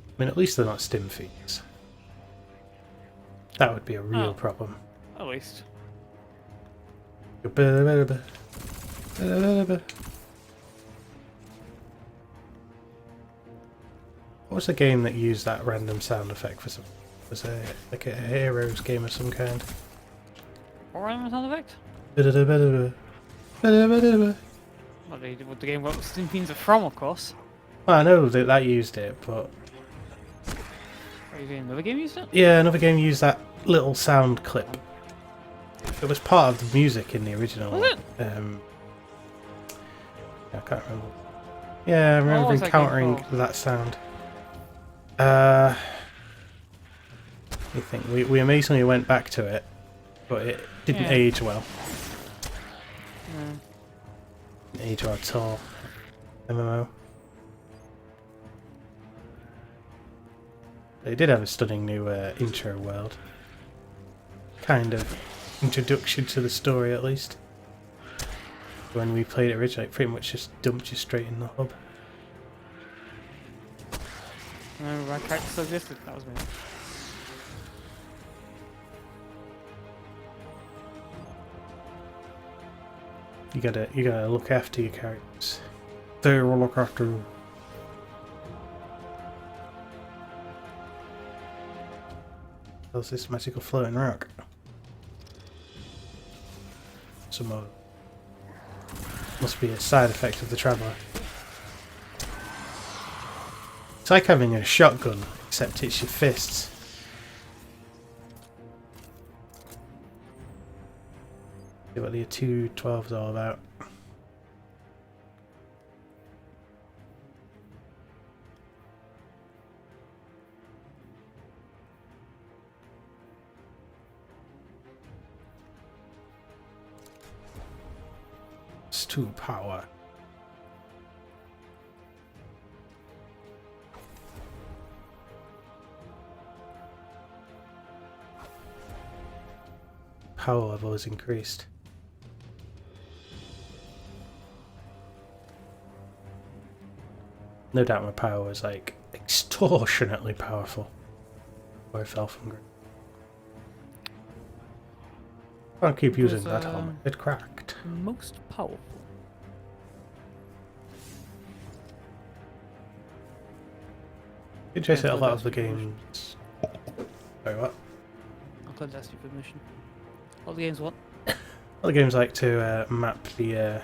I mean, at least they're not stim feeds. That would be a real problem. At least. What was the game that used that random sound effect for some? Was it like a Heroes game of some kind? What random sound effect? What the game what stim feeds are from, of course. Well, I know that used it, but Are you doing another game used it? yeah, another game used that little sound clip. It was part of the music in the original. Was it? I can't remember. Yeah, I remember was that encountering game called? that sound. You think we amazingly went back to it, but it didn't Yeah. age well. No. Didn't age well at all. MMO. They did have a stunning new intro world. Kind of introduction to the story, at least. When we played it originally, it pretty much just dumped you straight in the hub. No, my character still existed. That was me. You gotta look after your characters. They will look after you. What's this magical floating rock? Some more. Must be a side effect of the Traveller. It's like having a shotgun, except it's your fists. See what the 212's all about. It's 2 power. Power level is increased. No doubt my power was like extortionately powerful before I fell from grace. Can't keep using that helmet. It cracked. Most powerful. You chase it a Yeah, lot of the that's good games. Sorry, what? I'm glad that's your permission. All the games what? Other games like to map the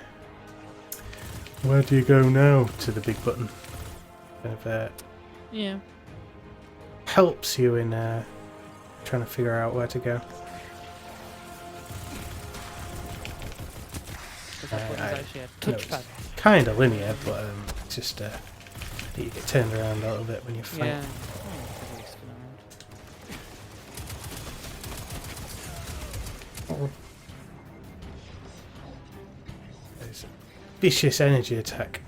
where do you go now to the big button. Kind of Yeah. helps you in trying to figure out where to go. It's actually a touchpad. Kind of linear, but it's just you get turned around a little bit when you fight. Yeah. Oh. There's a vicious energy attack.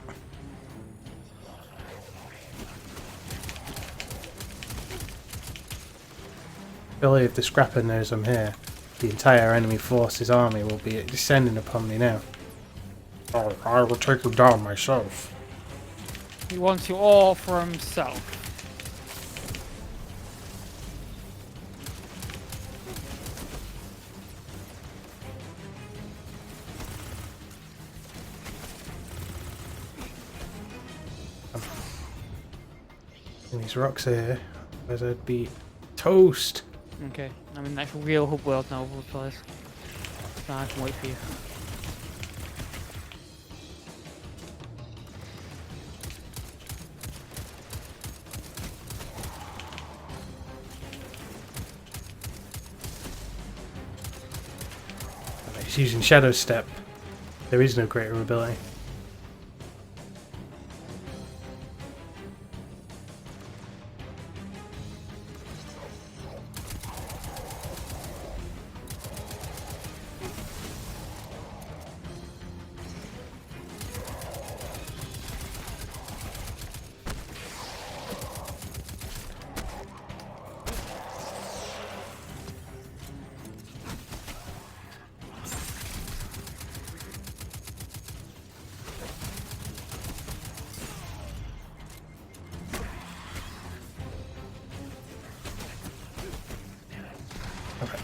Surely if the Scrapper knows I'm here, the entire enemy force's army will be descending upon me now. Oh, I will take you down myself. He wants you all for himself. And these rocks here, as I'd be toast. Okay, I'm in the actual real hub world now, place. So I can wait for you. He's using Shadow Step. There is no greater ability.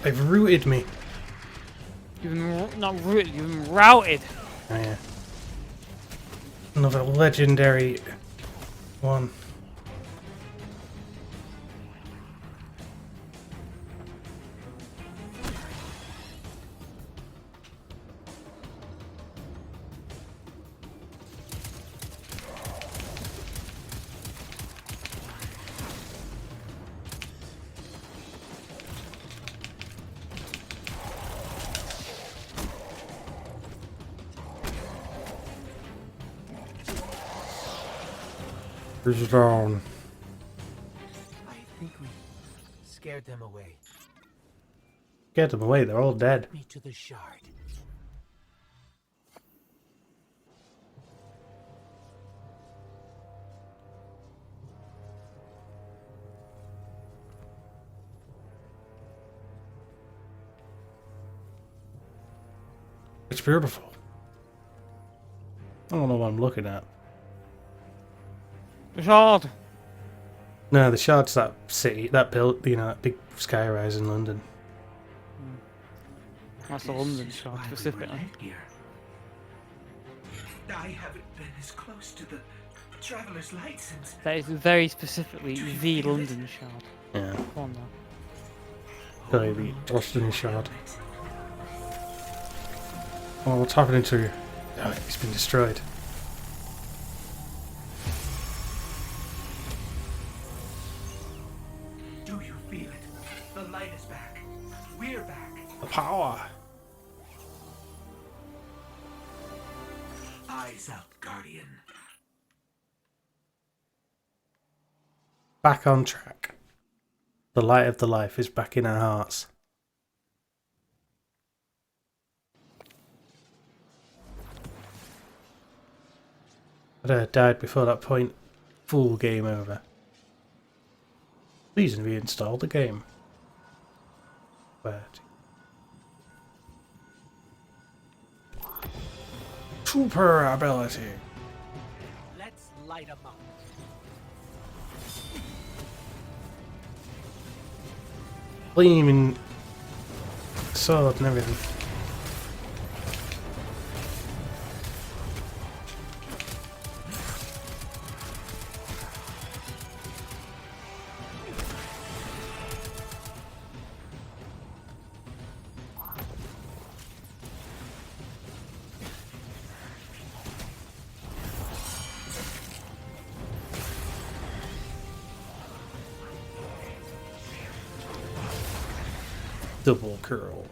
They've rooted me. You've been not rooted, you've been routed. Oh yeah. Another legendary one. Down. I think we scared them away. Get them away, they're all dead. Me to the shard. It's beautiful. I don't know what I'm looking at. The shard. No, the shard's that city, that built, you know, that big skyrise in London. That's the London shard specifically. I haven't been as close to the Traveler's Light since... That is very specifically the London shard. Yeah. Come on now. Probably the Boston shard. Oh, what's happening to you? Oh, it's been destroyed. Do you feel it? The light is back. We're back. The power! Eyes up, Guardian. Back on track. The light of the life is back in our hearts. I'd have died before that point. Full game over. Please reinstall the game. But super ability. Let's light 'em up. Gleaming sword and everything. Double curl.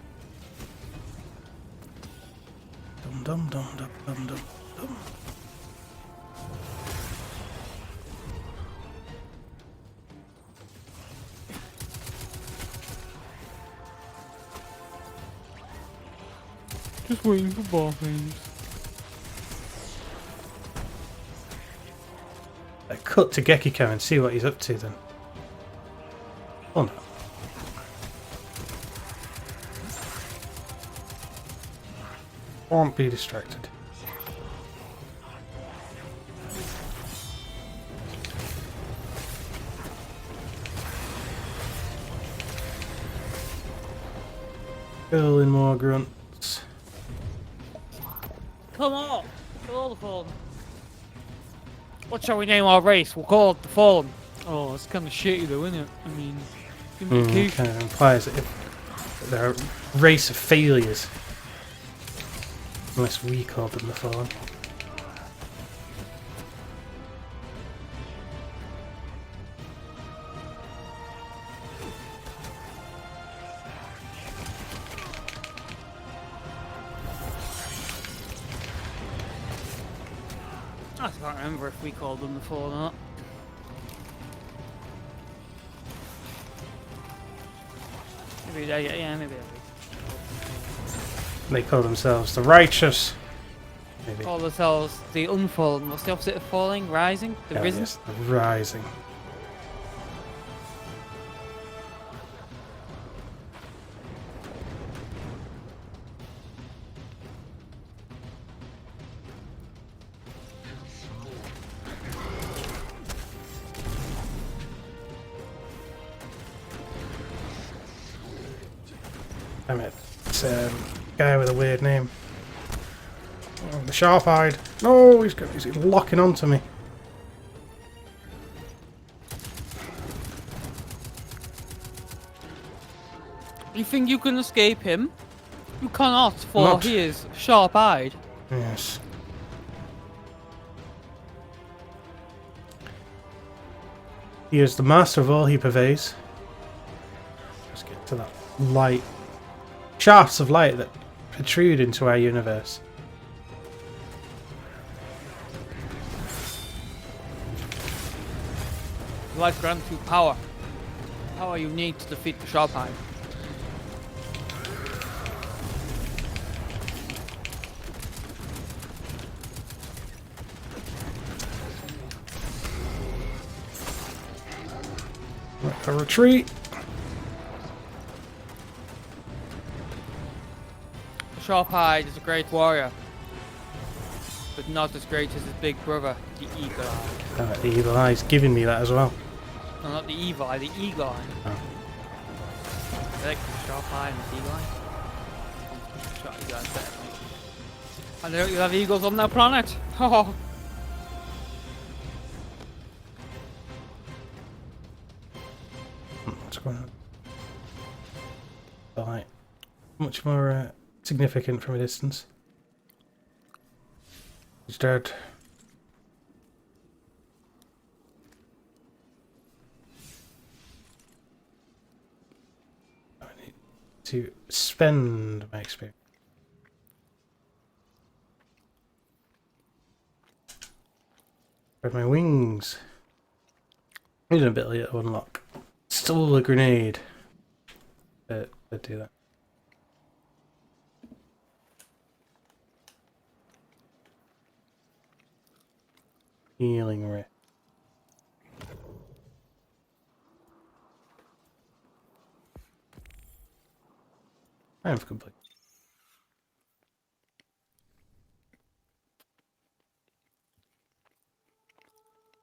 Dum dum dum dum dum dum dum. Just waiting for bombings. I cut to Geki and see what he's up to then. Oh no. Won't be distracted. Killing more grunts. Come on! Kill all the Fallen. What shall we name our race? We'll call it the Fallen. Oh, it's kind of shitty though, isn't it? I mean, give me a key. Kind of implies that if they're a race of failures. Unless we called them the Fallen. I can't remember if we called them the Fallen or not. Maybe they, yeah, maybe they. They call themselves the Righteous. Maybe. Call themselves the Unfallen. What's the opposite of falling? Rising? The Yeah, Risen? yes, the Rising. Damn it. It's a guy with a weird name. Oh, the sharp-eyed. No, he's locking onto me. You think you can escape him? You cannot, for he is sharp-eyed. Yes. He is the master of all he purveys. Let's get to that light. Shafts of light that protrude into our universe. Life grants you power. Power you need to defeat the sharp-eyed. A retreat. The sharp-eyed is a great warrior, but not as great as his big brother, the eagle eye. The evil eye's giving me that as well. No, not the evil eye, the eagle eye. Oh. I like the sharp eye and the eagle eye. Sharp eagle eye's better. And they don't have eagles on their planet. Oh. What's going on? The light. Much more significant from a distance. He's dead. I need to spend my experience. Spread my wings. Need a bit later to unlock. Stole a grenade. Let's do that. Healing ray. I have complete.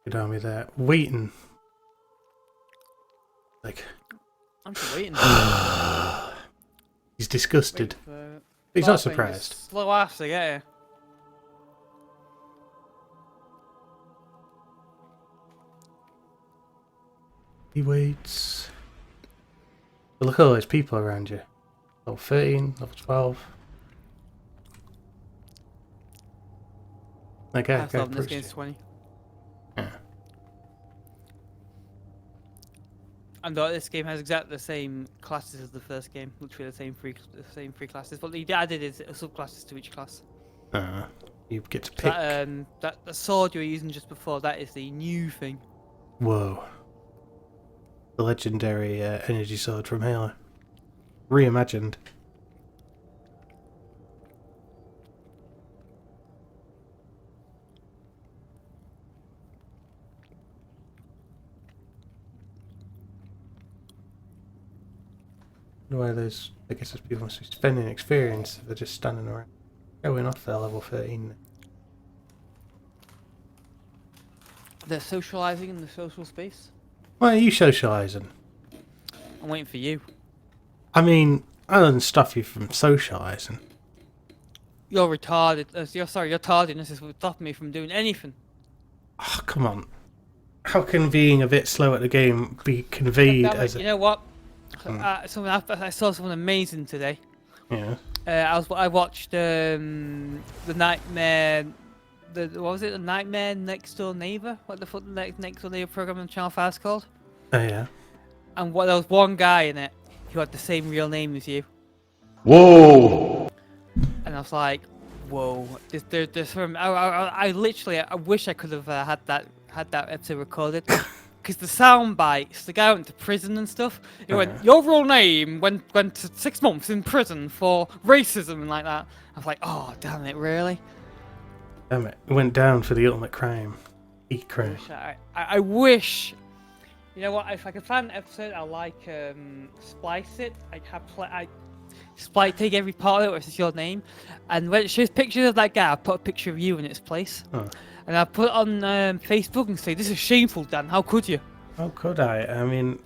Good army there. Waiting. Like. I'm just waiting. He's disgusted. He's not surprised. Slow ass to get here. He waits. But look at all those people around you. Level 13, level 12. Okay, I thought this game's 20. Yeah. And this game has exactly the same classes as the first game, literally the same three classes. But they added is subclasses to each class. You get to pick. That the sword you were using just before, that is the new thing. Whoa. The legendary energy sword from Halo. Reimagined. Why those, I guess those people must be spending experience if they're just standing around. Going off their level 13. They're socialising in the social space. Why are you socialising? I'm waiting for you. I mean, I don't stop you from socialising. You're retarded. Your tardiness is what's stopping me from doing anything. Oh, come on. How can being a bit slow at the game be conveyed as a... You know what? I saw something amazing today. Yeah. I watched the Nightmare. What was it? The Nightmare Next Door Neighbor? What the fuck the Next Door Neighbor program on Channel 5 is called? Oh yeah. And there was one guy in it who had the same real name as you. Whoa! And I was like, whoa. There's from. I literally. I wish I could have had that episode recorded. Because the sound bites, the guy went to prison and stuff. He went, your real name went to 6 months in prison for racism and like that. I was like, oh, damn it, really? Damn it. It went down for the ultimate crime. Eat crime. I wish, you know what, if I could find an episode, I'll like splice it. Take every part of it where it's your name. And when it shows pictures of that guy, I'll put a picture of you in its place. Oh. And I put it on Facebook and say, this is shameful, Dan. How could you? How could I? I mean,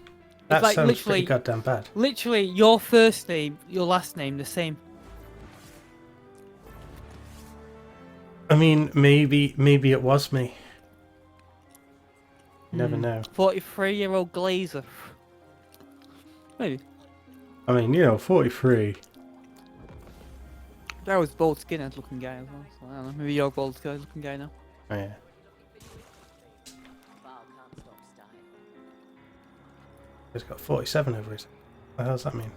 That like sounds literally, pretty goddamn bad. literally your first name, your last name, the same. I mean, maybe it was me. You never know. 43-year-old Glazer. Maybe. I mean, 43. That was bald skinhead looking guy as well. So I don't know. Maybe you're a bald skinhead looking guy now. Oh yeah. He's got 47 over his. What the hell does that mean?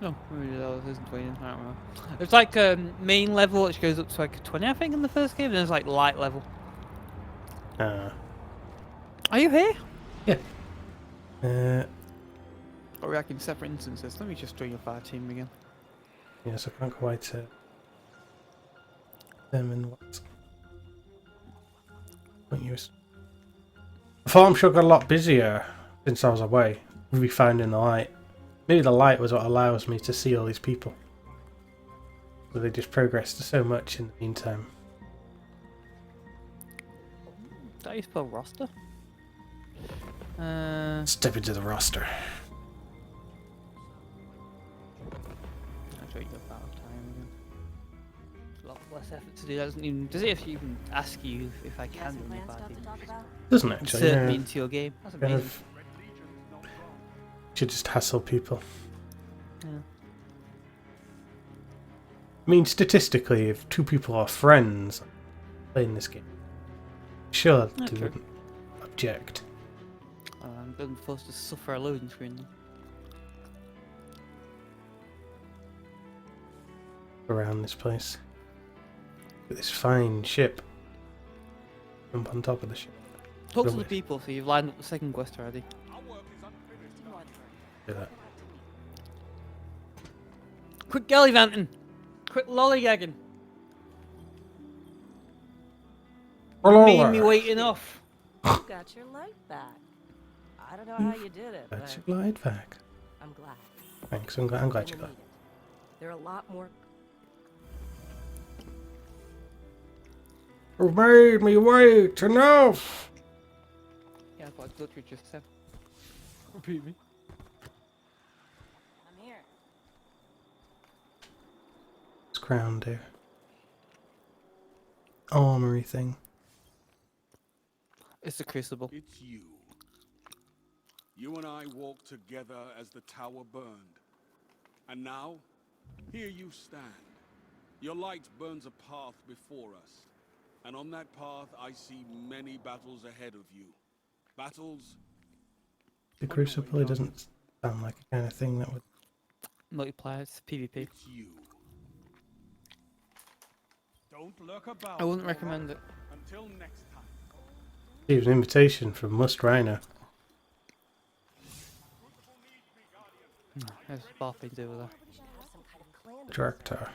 No, maybe that isn't 20. I don't know. It's like main level, which goes up to like 20, I think, in the first game. And there's like light level. Are you here? Yeah. Or are we like in separate instances? Let me just join your fire team again. Yes, I can't quite determine what you. The farm sure got a lot busier since I was away. We'll be finding the light. Maybe the light was what allows me to see all these people. But they just progressed so much in the meantime. Is that how you spell roster? Step into the roster. I'll show you the battle time again. It's a lot less effort to do. That does it even ask you if I can run your party? Doesn't actually. Insert me into your game. That's Kind amazing. of. Should just hassle people. Yeah. I mean, statistically, if two people are friends playing this game, sure they Okay. wouldn't object. I'm being forced to suffer a loading screen then. Around this place. With this fine ship. Jump on top of the ship. Talk to the Rubbish. people, so you've lined up the second quest already. Do that. Quick gallivanting! Quick lollygagging! Me and me waiting off. You got your light back. I don't know how you did it, That's but your light back. I'm glad. Thanks, I'm glad you got Need that. it. There are a lot more. You made me wait enough! Yeah, that's what literally just said. Repeat me. I'm here. It's crown there. Armory thing. It's the crucible. It's you. You and I walked together as the tower burned. And now, here you stand. Your light burns a path before us. And on that path, I see many battles ahead of you. Battles... The crucible, it doesn't sound like a kind of thing that would. Multiplayer, it's PvP. It's you. Don't lurk about. I wouldn't recommend it. Until next time. Here's an invitation from Must Rhino. There's Barfy to do with that. Some kind of clan Director.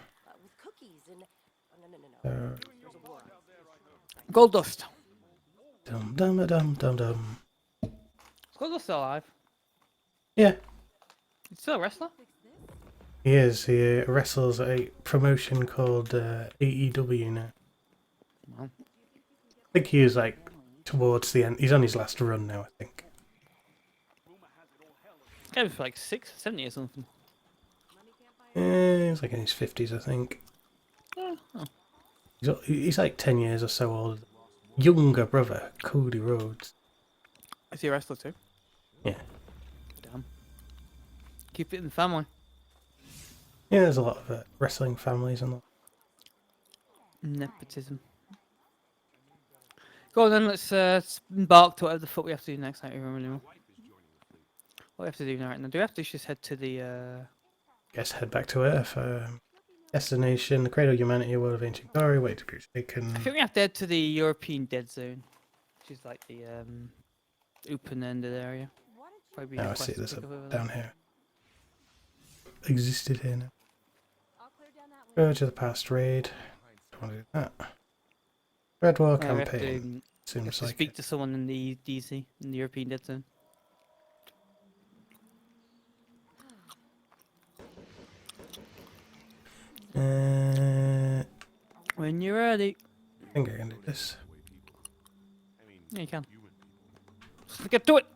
with cookies and. Oh, no. There's a war. Gold Dust! Dum dum dum dum dum. Is Gold Dust still alive? Yeah, He's still a wrestler? he is. He wrestles at a promotion called AEW now. Well. I think he is like towards the end. He's on his last run now, I think. Guy was like 70 or something. He's like in his 50s, I think. Oh. He's like 10 years or so old. Younger brother, Cody Rhodes. Is he a wrestler too? Yeah. Damn. Keep it in the family. Yeah, there's a lot of wrestling families and that. Nepotism. Go on then, let's embark to whatever the fuck we have to do next. I don't remember anymore. What do we have to do now? Do we have to just head to the... Guess head back to Earth. Destination, the Cradle of Humanity, World of Ancient Glory, wait to be taken. I think we have to head to the European Dead Zone, which is like the open-ended area. Probably Now a I see quest to this pick up over there. down here. Existed here now. Go to the past raid. Don't want to do that. Red War We have to, campaign. we have Seems to like speak it. to someone in the DC, in the European Dead Zone. When you're ready. I think I can do this. Yeah, you can. Get to it!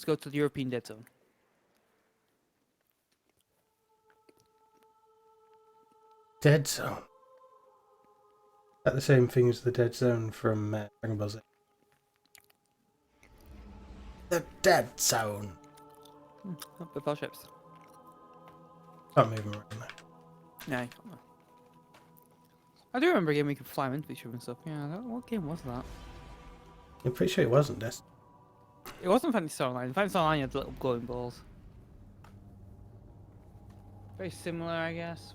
Let's go to the European Dead Zone. Dead Zone. Is that the same thing as the Dead Zone from Dragon Ball Z? The Dead Zone. The battleships. Can't move them around there. Yeah, you can't move. I do remember a game we could fly into each other and stuff. Yeah, what game was that? I'm pretty sure it wasn't Destiny. It wasn't Fantasy Star Online. Fantasy Star Online had little glowing balls. Very similar, I guess.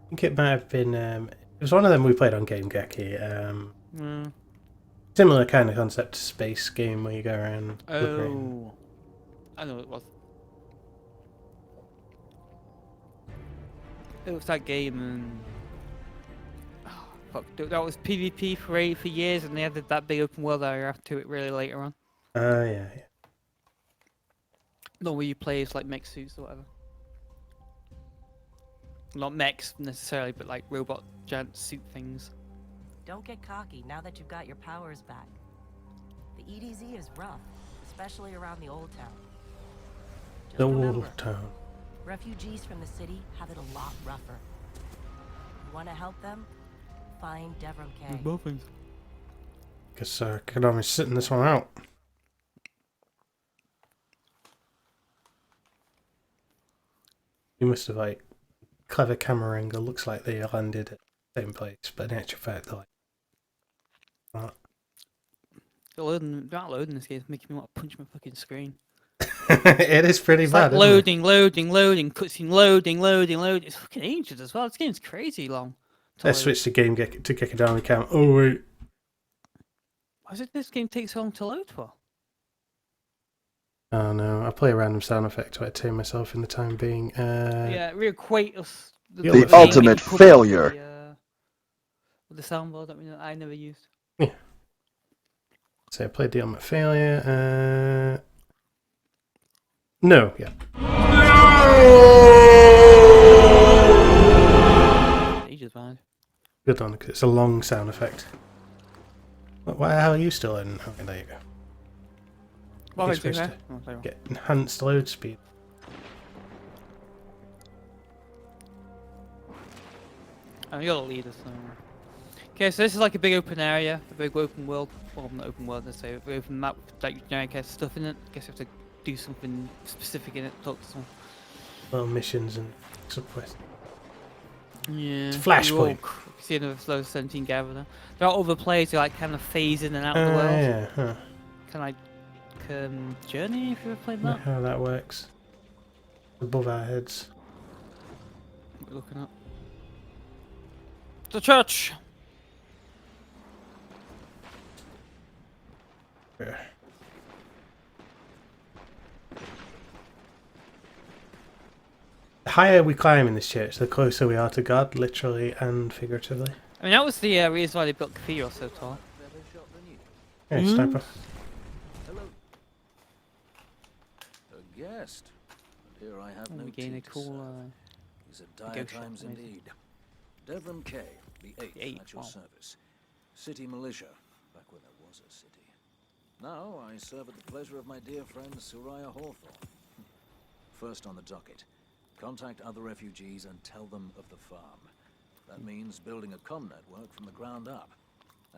I think it might have been. It was one of them we played on Game-Geki. Similar kind of concept to space game where you go around. Look around. Oh, I know what it was. It was that game, and oh, fuck, that was PvP for years, and they added that big open world area after it really later on. Yeah. No, where you play as like mech suits or whatever. Not mechs necessarily, but like robot giant suit things. Don't get cocky now that you've got your powers back. The EDZ is rough, especially around the old town. Just The remember, old town. refugees from the city have it a lot rougher. You want to help them? Find Devram K. Both things. Guess Kodami's sitting this one out. You must have like clever camera angle. Looks like they landed at the same place, but in actual fact, they're like. They're not loading this game. It's making me want to punch my fucking screen. It is pretty It's bad. like loading, cutscene, loading. It's fucking ages as well. This game's crazy long. Let's switch to Game-Geki to Gekidami Cam. Oh wait. Why does this game take so long to load for? Oh no, I play a random sound effect to entertain myself in the time being. Yeah, reequate us. The ultimate failure. With the soundboard that I never used. Yeah. So I played the ultimate failure. No, yeah. Ages bad. Good one, because it's a long sound effect. Why the hell are you still in? Okay, there you go. What You're am I doing supposed there? to get enhanced load speed. Oh, you're the leader, so. Okay, so this is like a big open area, a big open world. Well, not open world, let's say, a big open map with like generic stuff in it. I guess you have to do something specific in it, talk to someone. Well, missions and subquests. Yeah. It's Flashpoint. You see another slow 17 gather there. There are other players who like kind of phase in and out of the world. Yeah, huh. Kind of like Journey, if you ever played that. How that works. Above our heads. What are you looking at? The church! Yeah. The higher we climb in this church, the closer we are to God, literally and figuratively. I mean, that was the reason why they built Cathedral so tall. Hey, sniper. Hello. A guest. And here I have no We gain tea a to cool. serve. These are dire ghost shot, times amazing. indeed. Devram K, the 8th at your service. City militia, back when there was a city. Now I serve at the pleasure of my dear friend Suraya Hawthorne. First on the docket, contact other refugees and tell them of the farm. That means building a comm network from the ground up.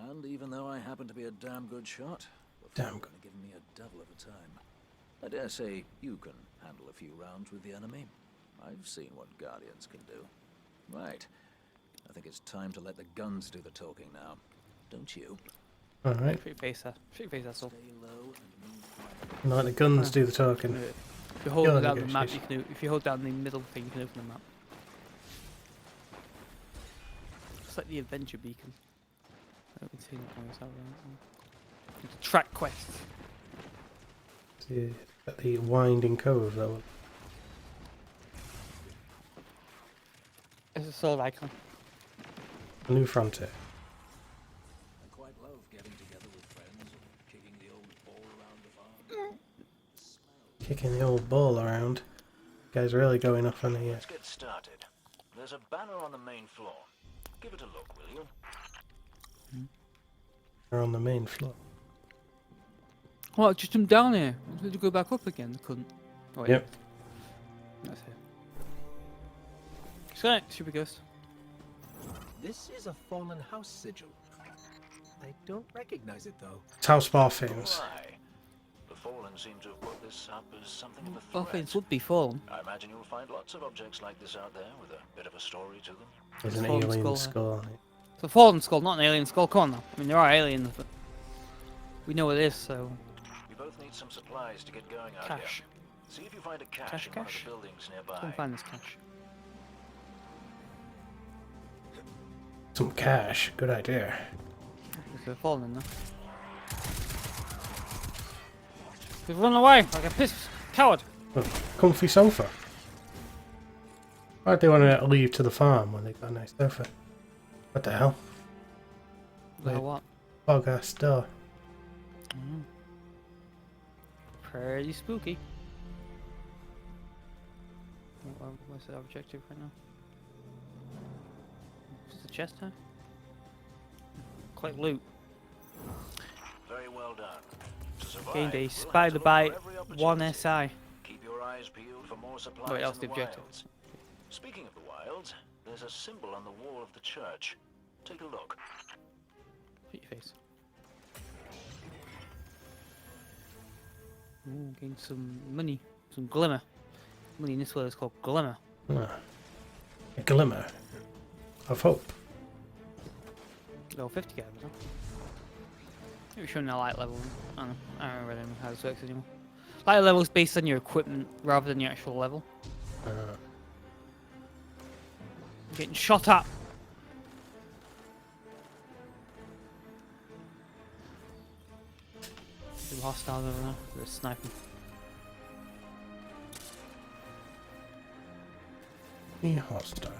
And even though I happen to be a damn good shot, the foe are giving me a devil of a time. I dare say you can handle a few rounds with the enemy. I've seen what Guardians can do. Right. I think it's time to let the guns do the talking now. Don't you? Alright. Shoot face that's all. Let the guns do the talking. If you hold down the map, you can. If you hold down the middle thing, you can open the map. It's like the adventure beacon. I haven't seen it always out there. The track quest. At the winding cove, though. It's a sword icon. A new frontier. I quite love getting together with friends and kicking the old ball around the farm. Kicking the old ball around. Guys really going off on the. Let's get started. There's a banner on the main floor. Give it a look, will you? They're on the main floor. What? Just jump down here. I wanted to go back up again. I couldn't. Oh, wait. Yep. That's it. So, should we go? This is a fallen house sigil. I don't recognize it though. It's House Barthanes. The Fallen seem to have put this up as something of a Well, threat. things would be fallen. I imagine you'll find lots of objects like this out there with a bit of a story to them. There's an Fallen alien skull, skull on it. It's a fallen skull, not an alien skull. Come on now. I mean, there are aliens, but we know what it is, so. You both need some supplies to get going out Cash. here. See if you find a cache in one of the buildings nearby. Come find this cash. Some cash. Good idea. There's a fallen in there. We've run away like a piss coward. Look, comfy sofa. Why'd they want to leave to the farm when they got a nice sofa? What the hell? Well, what? Bog ass door. Pretty spooky. What's the objective right now? What's the chest time? Collect loot. Very well done. To survive, Game day. we'll have Spider to look bite. for every 1 opportunity. SI. Keep your eyes peeled for more supplies Wait, that's in the the objective. wilds. Speaking of the wilds, there's a symbol on the wall of the church. Take a look. Hit your face. Ooh, gain some money. Some glimmer. Money in this world is called glimmer. Ah, a glimmer of hope. Oh, 50 games, huh? Maybe showing a light level. I don't know. I don't really know how this works anymore. Light level is based on your equipment rather than your actual level. I'm getting shot at. Two hostiles over there. They're sniping. Be hostile.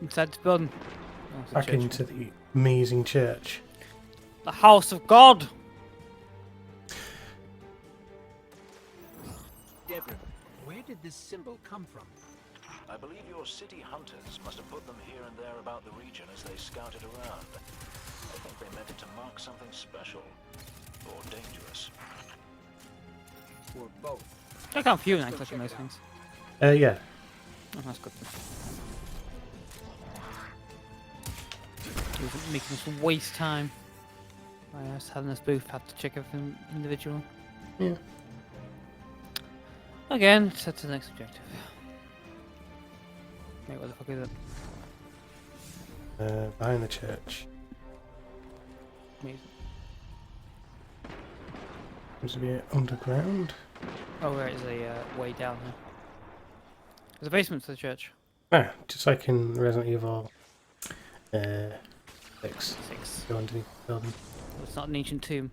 Inside this building. Oh, it's a Back church. into the amazing church. The house of God! Devon, where did this symbol come from? I believe your city hunters must have put them here and there about the region as they scouted around. I think they meant it to mark something special. Or dangerous. Or both. I can't feel like clicking those things. Yeah. Oh, that's good. It making us waste time. By us having this booth, have to check everything individually. Yeah. Again, set to the next objective. Wait, what the fuck is it? Behind the church. Amazing. Seems to be underground. Oh, there is a way down here. There's a basement to the church. Ah, just like in Resident Evil 6. Go underneath the building. It's not an ancient tomb.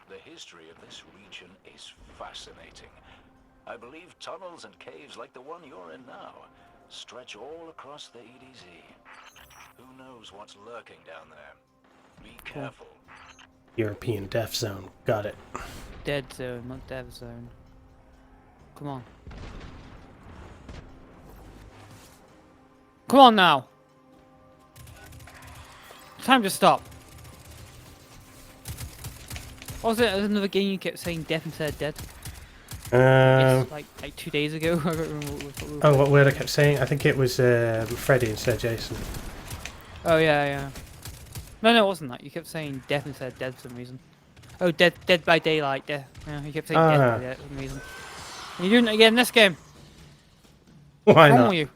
The history of this region is fascinating. I believe tunnels and caves like the one you're in now stretch all across the EDZ. Who knows what's lurking down there? Be careful. European Death Zone. Got it. Dead zone, not dev zone. Come on. Come on now! Time to stop. What was it? There's another game you kept saying death instead of dead? It's like 2 days ago. I don't remember what What word I kept saying? I think it was Freddy instead of Jason. Oh yeah. No, it wasn't that. You kept saying death instead of dead for some reason. Oh, dead by daylight. Death. Yeah, you kept saying death by daylight for some reason. And you're doing it again in this game. Why What's wrong not? with you?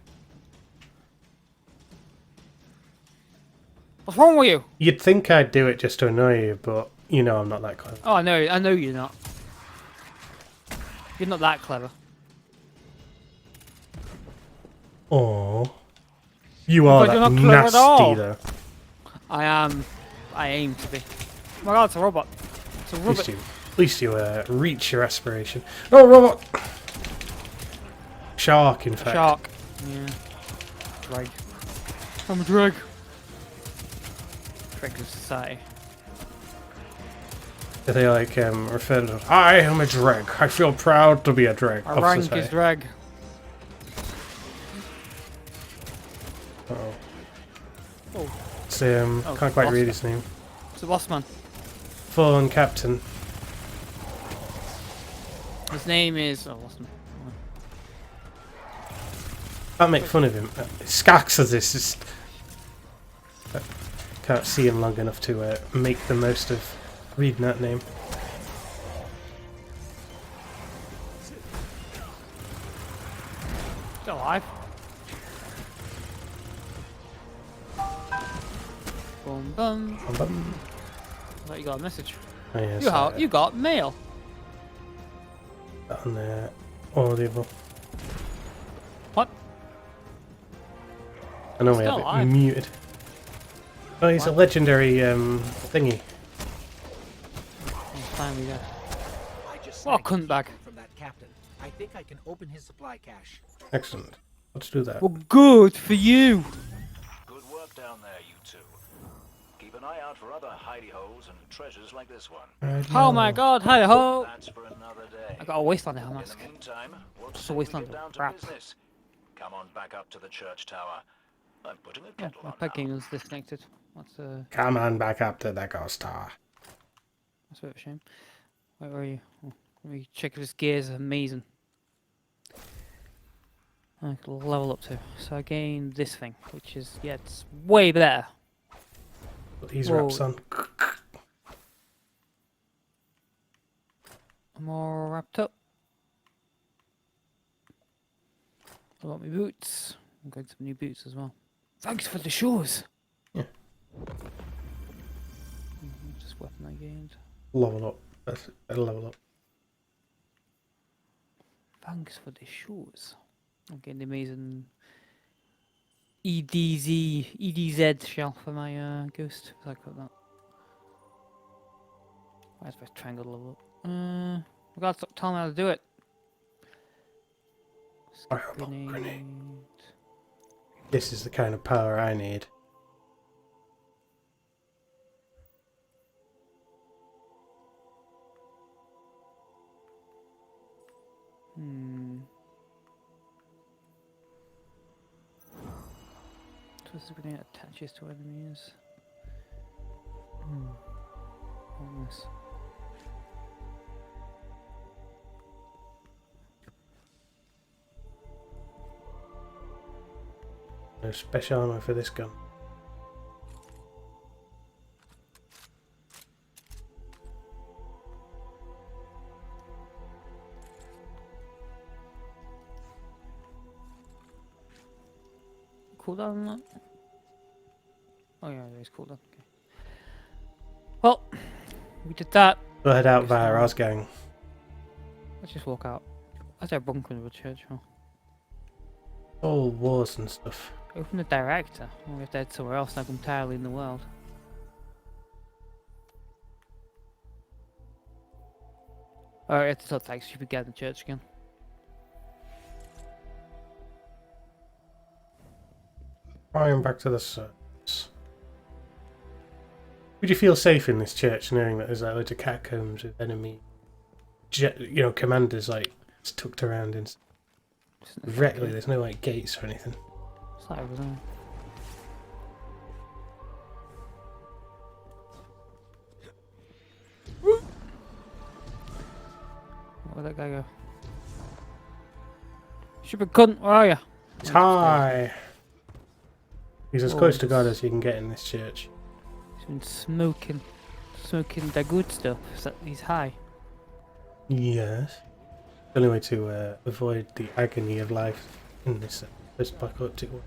What's wrong with you? You'd think I'd do it just to annoy you, but you know I'm not that clever. Oh, I know you're not. You're not that clever. Oh, you are But you're that not clever at all. nasty though. I am. I aim to be. Oh my god, it's a robot. It's a robot. At least you reach your aspiration. Oh, robot! Shark, in fact. Shark. Yeah. Drag. I'm a drag. Drag of society. They like refer to I am a drag. I feel proud to be a drag. Our of rank society. is drag. Uh-oh. Oh. It's, can't quite read his name. It's the boss man. Fallen captain. His name is... Oh, what's his name? Can't make fun of him. Skax as this. Just, can't see him long enough to make the most of reading that name. Still alive. Boom, boom. Bum, bum. I thought you got a message. Oh, yes, You got mail. On audible. What? I know we Still have alive. it muted. Oh, he's a legendary thingy. Finally there. I just What a snagged cunt bag. from that captain. I think I can open his supply cache. Excellent. Let's do that. Well, good for you. Good work down there, you two. Keep an eye out for other hidey holes and treasures like this one. Oh my god, hi ho! That's for another day. I got a wasteland In mask. the meantime, we'll Just a see if we wasteland get down to crap. business. Come on back up to the church tower. I'm putting a Yeah, kettle my on pegging was disconnected. Come on back up to the ghost tower. That's a bit of a shame. Where are you? Oh, let me check if this gear is amazing. I can level up to. So I gained this thing, which is, yeah, it's way better. Put these Whoa. wraps on. I'm all wrapped up. I got my boots. I'm going some new boots as well. Thanks for the shoes. Yeah. Just weapon I gained. Level up. That's it. It'll level up. Thanks for the shoes. I'm getting the amazing EDZ shell for my ghost. So I got that. Where's my triangle level up? I gotta stop telling me how to do it. Grenade. This is the kind of power I need. Twisted grenade attaches to enemies. What is this? No special ammo for this gun. Cooldown on that? Oh yeah, there is cooldown. Okay. Well, we did that. We'll head out via Osgang. Let's just walk out. That's our bunker of a church, huh? All wars and stuff. Open the director. Or we have to head somewhere else, like entirely in the world. Alright, it's not like stupid guy in the church again. Flying back to the surface. Would you feel safe in this church knowing that there's like loads of catacombs with enemy, commanders like tucked around in? Directly, there's no like gates or anything. It's like over there. Where'd that guy go? Stupid cunt, where are you? It's high. He's as close to God as you can get in this church. He's been smoking the good stuff. So he's high. Yes. The only way to avoid the agony of life in this post-apocalyptic world.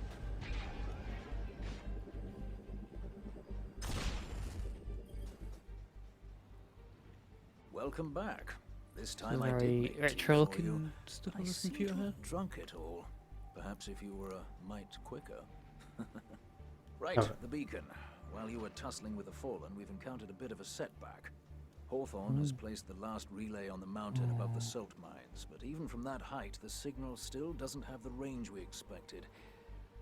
Welcome back. This time Some I did very make tea retro for looking you. stuff I on the see computer you here. weren't drunk at all. Perhaps if you were a mite quicker. Right, Alright. the beacon. While you were tussling with the Fallen, we've encountered a bit of a setback. Hawthorne has placed the last relay on the mountain above the salt mines, but even from that height, the signal still doesn't have the range we expected.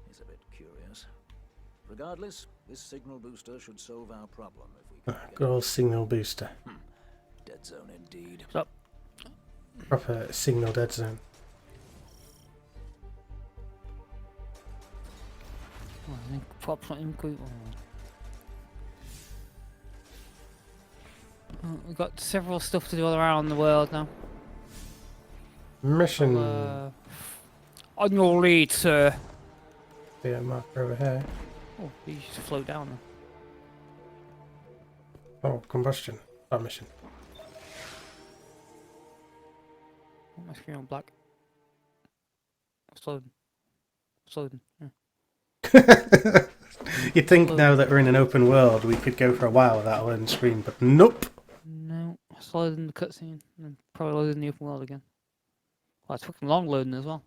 It's a bit curious. Regardless, this signal booster should solve our problem if we can Good old signal booster. Dead zone indeed. Stop. Proper signal dead zone. Oh, I think pop's not included. We've got several stuff to do all around the world now. Mission. On your lead, sir. Yeah, marker over here. Oh, you just float down there. Oh, combustion. That mission. Oh, my screen on black. Slow. Yeah. You'd think now that we're in an open world, we could go for a while without a loading screen, but nope. No, slowed in the cutscene and probably loaded in the open world again. Well, it's fucking long loading as well.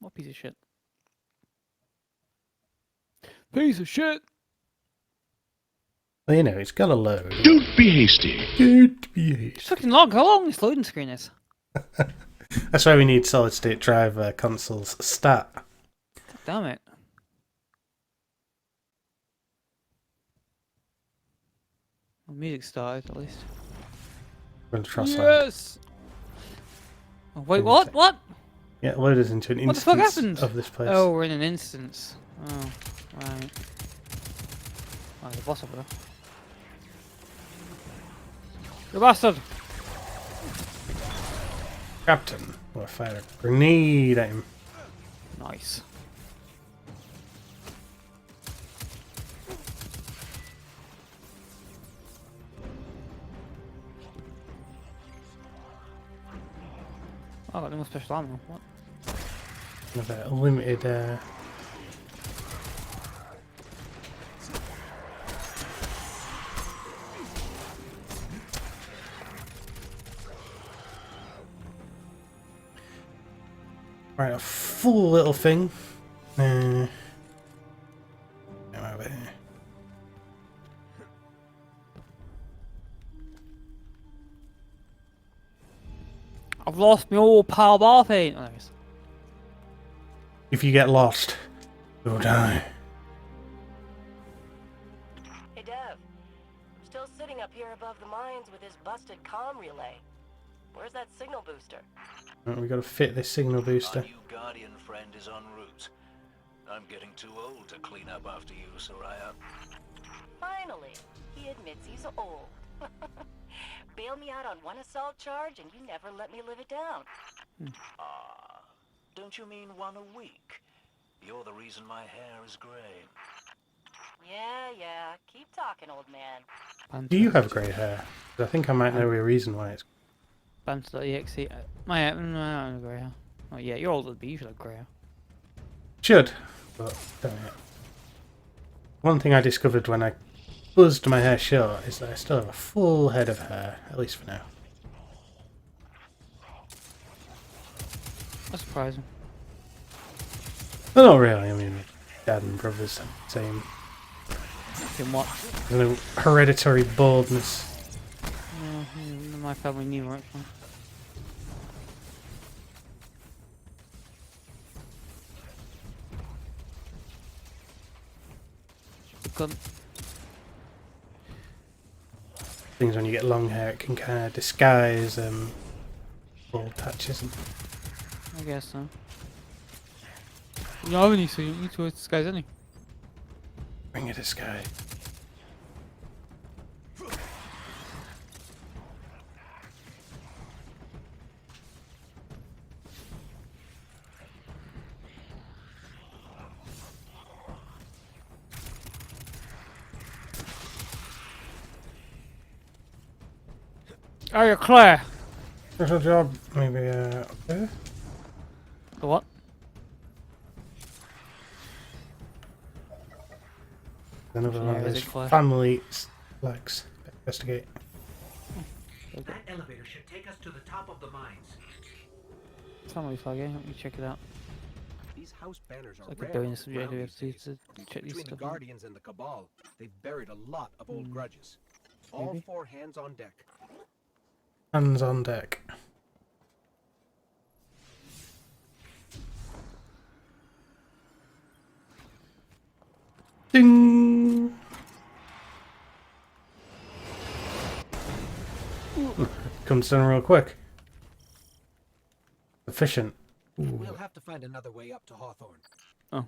What piece of shit? Piece of shit! Well, you know, it's gotta load. Don't be hasty. Don't be hasty. It's fucking long. How long this loading screen is? That's why we need solid state drive consoles stat. Damn it. Well, music started at least. We're gonna try yes! Oh, wait, what? What? Yeah, load us into an What the fuck instance happened? of this place. Oh, we're in an instance. Oh, right. Oh, the boss over there. You bastard! Captain. We'll fire a grenade at him. Nice. Oh, I got no more special ammo. What? Another limited. Right, a full little thing. Over here. I've lost my old pal Barfane. Oh, there he is. If you get lost, you'll die. Hey, Dev. I'm still sitting up here above the mines with this busted comm relay. Where's that signal booster? Right, we got to fit this signal booster. Our new Guardian friend is en route. I'm getting too old to clean up after you, Soraya. Finally, he admits he's old. Bail me out on one assault charge and you never let me live it down. Don't you mean one a week? You're the reason my hair is grey. Yeah. Keep talking, old man. Do you have grey hair? 'Cause I think I might know a reason why it's. Banter.exe. My hair. No, I don't have grey hair. Oh, yeah, you're older than me. You should have grey hair. Should, but don't yet. One thing I discovered when I buzzed my hair short is that I still have a full head of hair, at least for now. That's surprising. Well, not really. I mean, dad and brothers have the same. In what? You know, hereditary baldness. No, my family neither, actually. Things when you get long hair, it can kind of disguise bald patches. And I guess so. You don't have any, so you don't need to disguise any. bring a disguise. Are you clear? Special job, maybe up there. The what? Another one of Yeah, is those it clear? family flags. Investigate. That elevator should take us to the top of the mines. Family flag, eh? Let me check it out. These house banners are Like a rare bonus on the subject ground we have these to days. check these Between the stuff. Guardians and the Cabal, they've buried a lot of old grudges. All Maybe. 4 hands on deck. Hands on deck. Ding! Ooh, comes down real quick. Efficient. Ooh. We'll have to find another way up to Hawthorne. Oh.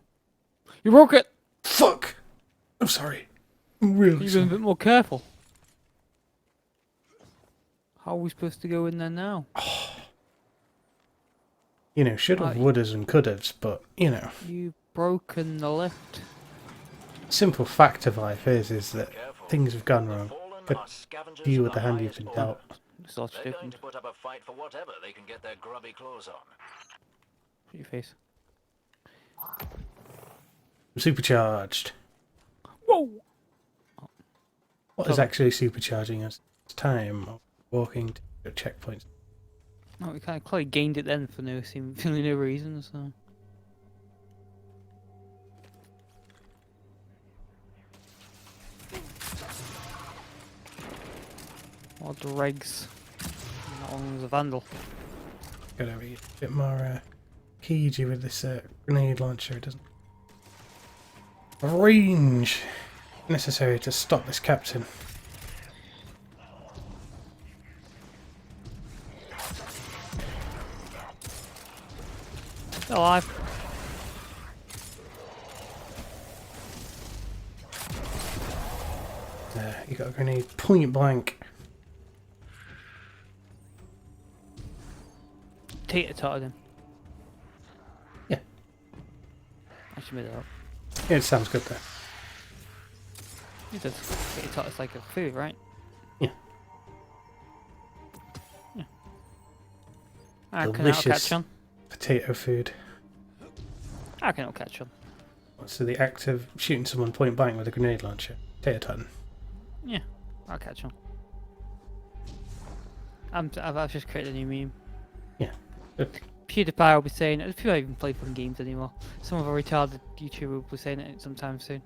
You broke it! Fuck! I'm sorry. Really You've been a sorry. bit more careful. How are we supposed to go in there now? You know, should have, Right. would have, and could have, but, you know. You've broken the lift. Simple fact of life is that things have gone wrong. But you with the hand you've been dealt. Sort of They're going different. to put up a fight for whatever they can get their grubby claws on. Put your face. Supercharged. Whoa! What is actually supercharging us? It's time of walking to checkpoints. No, we kind of clearly gained it then for no seemingly no reason. So. Odd regs. That one was a vandal. Gotta be a bit more cagey with this grenade launcher, doesn't it? Range necessary to stop this captain. Still alive. There, you got a grenade point blank. Tater-totted him. Yeah. I should made that up. Yeah, it sounds good though. It does. Tater-tot's like a food, right? Yeah. Yeah. I can Delicious catch on. potato food. I can catch on. So the act of shooting someone point blank with a grenade launcher. Tater-tot. Yeah, I'll catch on. I've just created a new meme. Yeah. PewDiePie will be saying it. People don't even play fun games anymore. Some of our retarded YouTuber will be saying it sometime soon.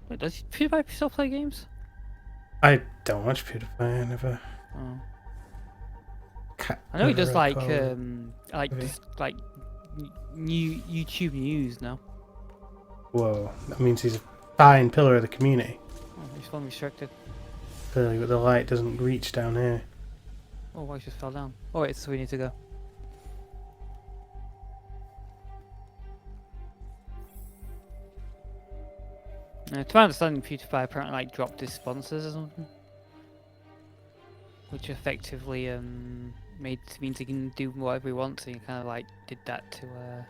Wait, does PewDiePie still play games? I don't watch PewDiePie, I never... Oh. Cat I know he does like movie. just like new YouTube news now. Whoa, that means he's a fine pillar of the community. Oh, he's fun restricted. Clearly, but the light doesn't reach down here. Oh, I just fell down. Oh wait, so we need to go. To my understanding, PewDiePie apparently like dropped his sponsors or something, which effectively means he can do whatever he wants. And he kind of like did that to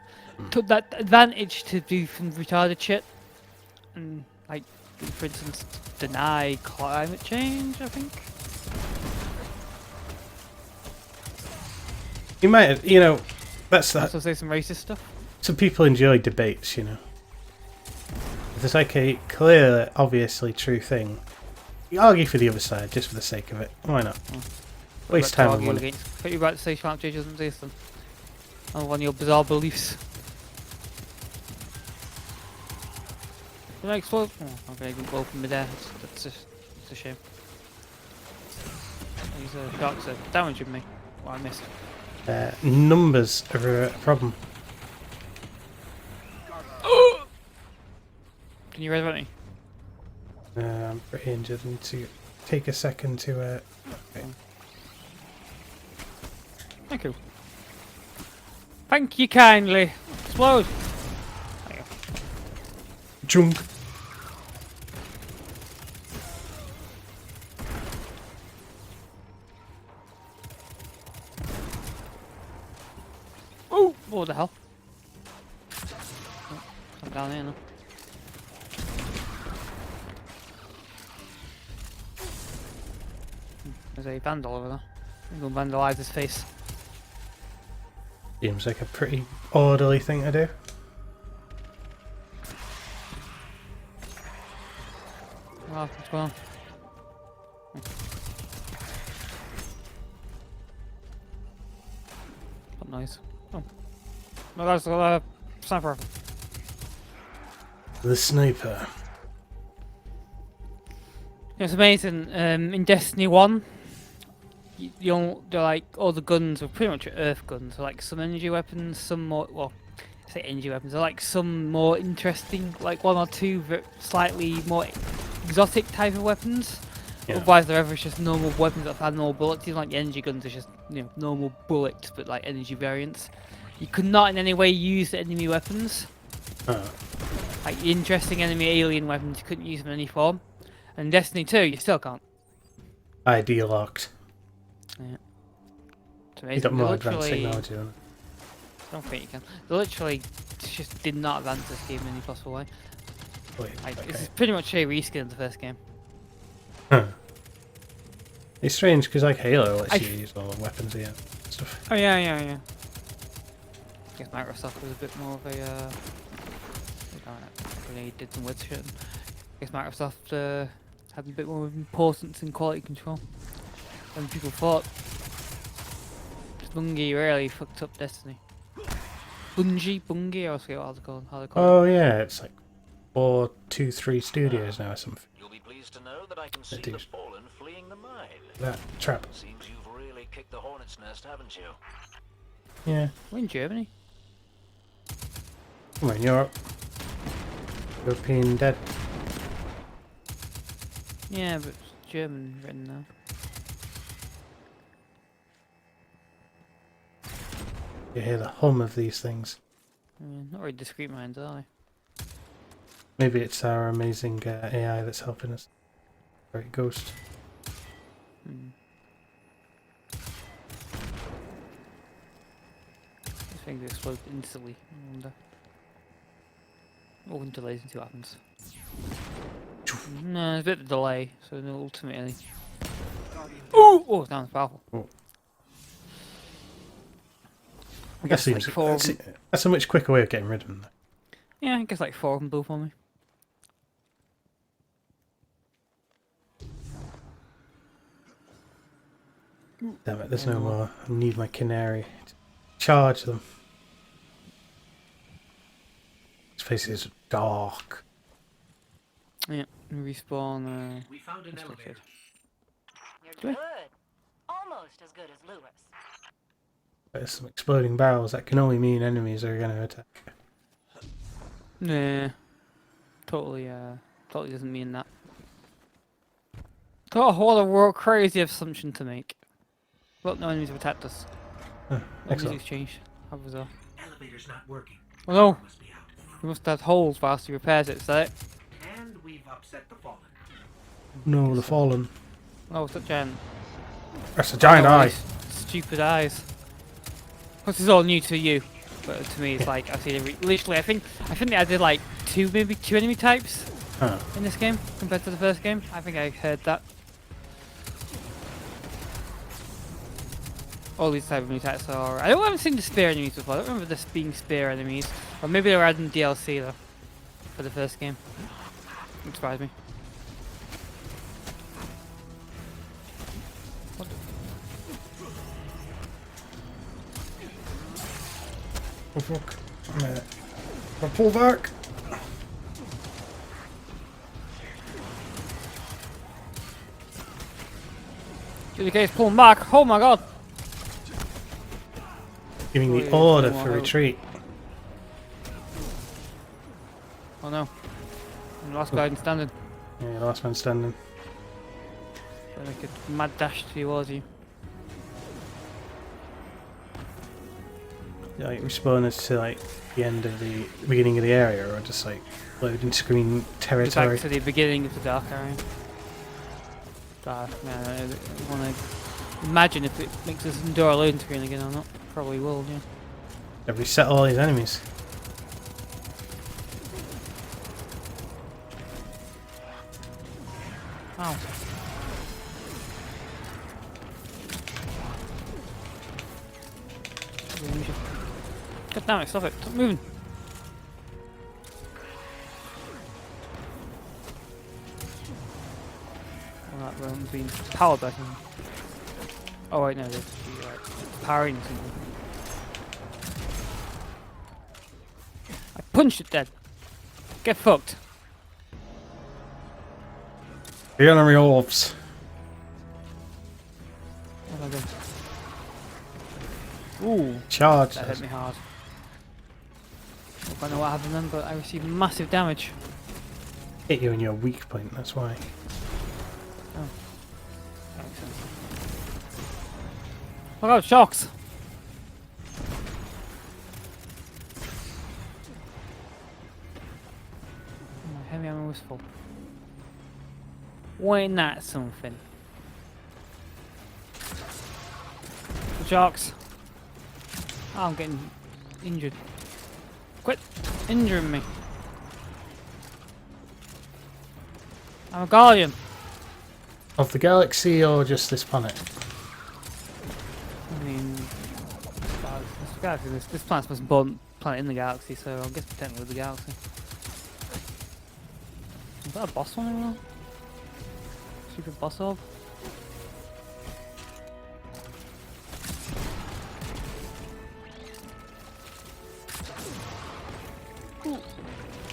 took that advantage to do some retarded shit, and like for instance deny climate change. I think. You might, you know, that's that. Also say some racist stuff. Some people enjoy debates, you know. If there's like a clear, obviously true thing, you argue for the other side just for the sake of it. Why not? Waste time and money. But you're about to say climate change doesn't exist then. On one of your bizarre beliefs. Did I explode? Oh, okay, you can go from midair. It's a shame. These sharks are damaging me. What I missed. Numbers are a problem. Can you resurrect me? I'm pretty injured. I need to take a second to. Okay. Thank you. Thank you kindly. Explode. There you go. Junk. Oh, what the hell? Oh, I'm down here now. There's a vandal over there. I'm gonna vandalise his face. Seems like a pretty orderly thing to do. Oh, what's going on? What noise? Oh. No, that's a sniper rifle. The sniper. It's amazing. In Destiny 1, they're like all the guns are pretty much Earth guns. So like some energy weapons, some more. Well, I say energy weapons. They're like some more interesting, like one or two slightly more exotic type of weapons. Yeah. Otherwise, they're ever just normal weapons that have normal bullets. Even like the energy guns are just normal bullets, but like energy variants. You could not in any way use the enemy weapons. like interesting enemy alien weapons, you couldn't use them in any form. And Destiny 2, you still can't. ID locked. Yeah. It's You amazing. got They more advanced literally- technology on it. I don't think you can. They literally just did not advance this game in any possible way. Wait, Like, okay. This is pretty much a reskin of the first game. Huh. It's strange because like Halo lets you use all the weapons here and stuff. Oh yeah. I guess Microsoft was a bit more of a when they did some weird shit. I guess Microsoft had a bit more importance in quality control than people thought. Bungie really fucked up Destiny. Bungie, I forget what they're called. How they're called. Oh yeah, it's like 423 Studios now or something. You'll be pleased to know that I can see That the is- fallen fleeing the mine. That trap. Seems you've really kicked the hornet's nest, haven't you? Yeah. We're in Germany. Come on, Europe. European dead. Yeah, but it's German written now. You hear the hum of these things. Yeah, not very discreet minds, are they? Maybe it's our amazing AI that's helping us. Great ghost. These things explode instantly. I wonder. Or delays and see what happens. No, there's a bit of delay, so no, ultimately. Ooh! Oh, that was powerful. Oh. I That guess seems like 4 of them. that's a much quicker way of getting rid of them. Yeah, I guess like 4 of them blew for me. Damn it, there's no more. I need my canary to charge them. This place is dark. Yeah, respawn. We found an elevator. You're good. Almost as good as Lewis. There's some exploding barrels. That can only mean enemies are going to attack. Nah. Totally doesn't mean that. Oh, what a crazy assumption to make. Well, no enemies have attacked us. No excellent. music's changed. How bizarre. Elevator's not working. Oh no! Must be out. We must have holes whilst he repairs it, is that it? And we've upset the fallen. No, the fallen. Oh, it's that giant. That's a giant eye. These stupid eyes. This is all new to you, but to me it's like I've seen every. Literally, I think they added like maybe two enemy types in this game compared to the first game. I think I heard that. All these type of enemy types are. I haven't seen the spear enemies before. I don't remember this being spear enemies, or maybe they were adding DLC though for the first game. Wouldn't surprise me. Oh fuck. I'll pull back. DDK is pulling back. Oh my god. Giving the Oh, order yeah, for well, retreat. Oh no. And the last guy standing. Yeah, last man standing. Gonna make a mad dash towards you. Like respawn us to like the end of the beginning of the area, or just like loading screen Back territory. to the beginning of the dark area. I want to imagine if it makes us endure a loading screen again or not. Probably will, yeah. Have we set all these enemies? Ow. God damn it, stop it, stop moving. Well, that room's been powered by something. Oh wait, no, there's powering something. I punched it dead. Get fucked. The enemy orbs. What have I done? Ooh, Charge. that hit me hard. I don't know what happened then, but I received massive damage. Hit you in your weak point, that's why. Oh. That makes sense. Look out, shocks! heavy ammo was full. Ain't that something? The sharks. Oh, I'm getting injured. Quit injuring me. I'm a guardian. Of the galaxy or just this planet? I mean, this planet's the most important planet in the galaxy, so I guess technically the galaxy. Is that a boss one anymore? Secret boss orb?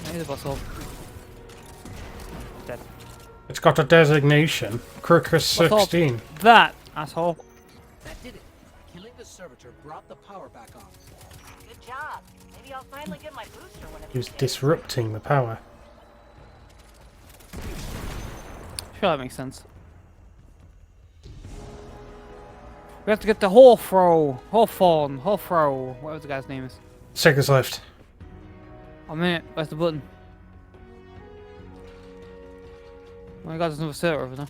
Maybe the boss orb. Dead. It's got a designation. Crocus 16. That asshole. That did it. Killing the servitor brought the power back on. Good job. Maybe I'll finally get my booster one of He was these days. disrupting the power. Sure, that makes sense. We have to get the Hawthorne, whatever the guy's name is. Seconds left. A minute, where's the button? Oh my god, there's another server over there.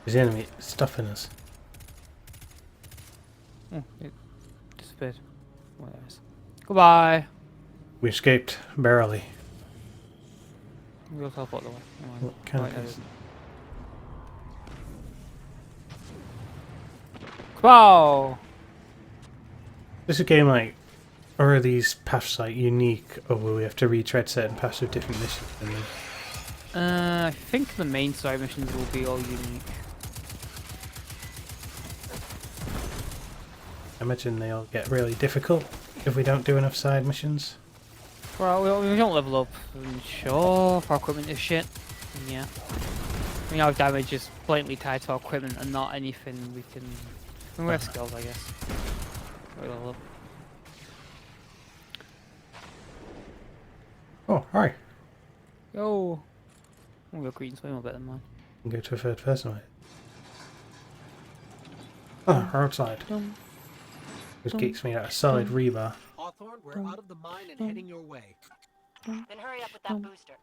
His enemy stuffing us. Oh, it disappeared. Oh, there it is. Goodbye! We escaped barely. We'll teleport the way. What kind Right, of there it is. Wow! Is a game like, or are these paths like unique, or will we have to retread certain paths with different missions? And then... I think the main side missions will be all unique. I imagine they all get really difficult if we don't do enough side missions. Well, we don't level up, sure, if our equipment is shit, then yeah. I mean, our damage is blatantly tied to our equipment and not anything we can... I mean, we have skills, I guess. We level up. Oh, hi. Yo! Oh, your green's way more better than mine. And go to a third person with it. Oh, we're outside. Which kicks me out a solid rebar. Hawthorne, we're out of the mine and heading your way. Then hurry up with that booster.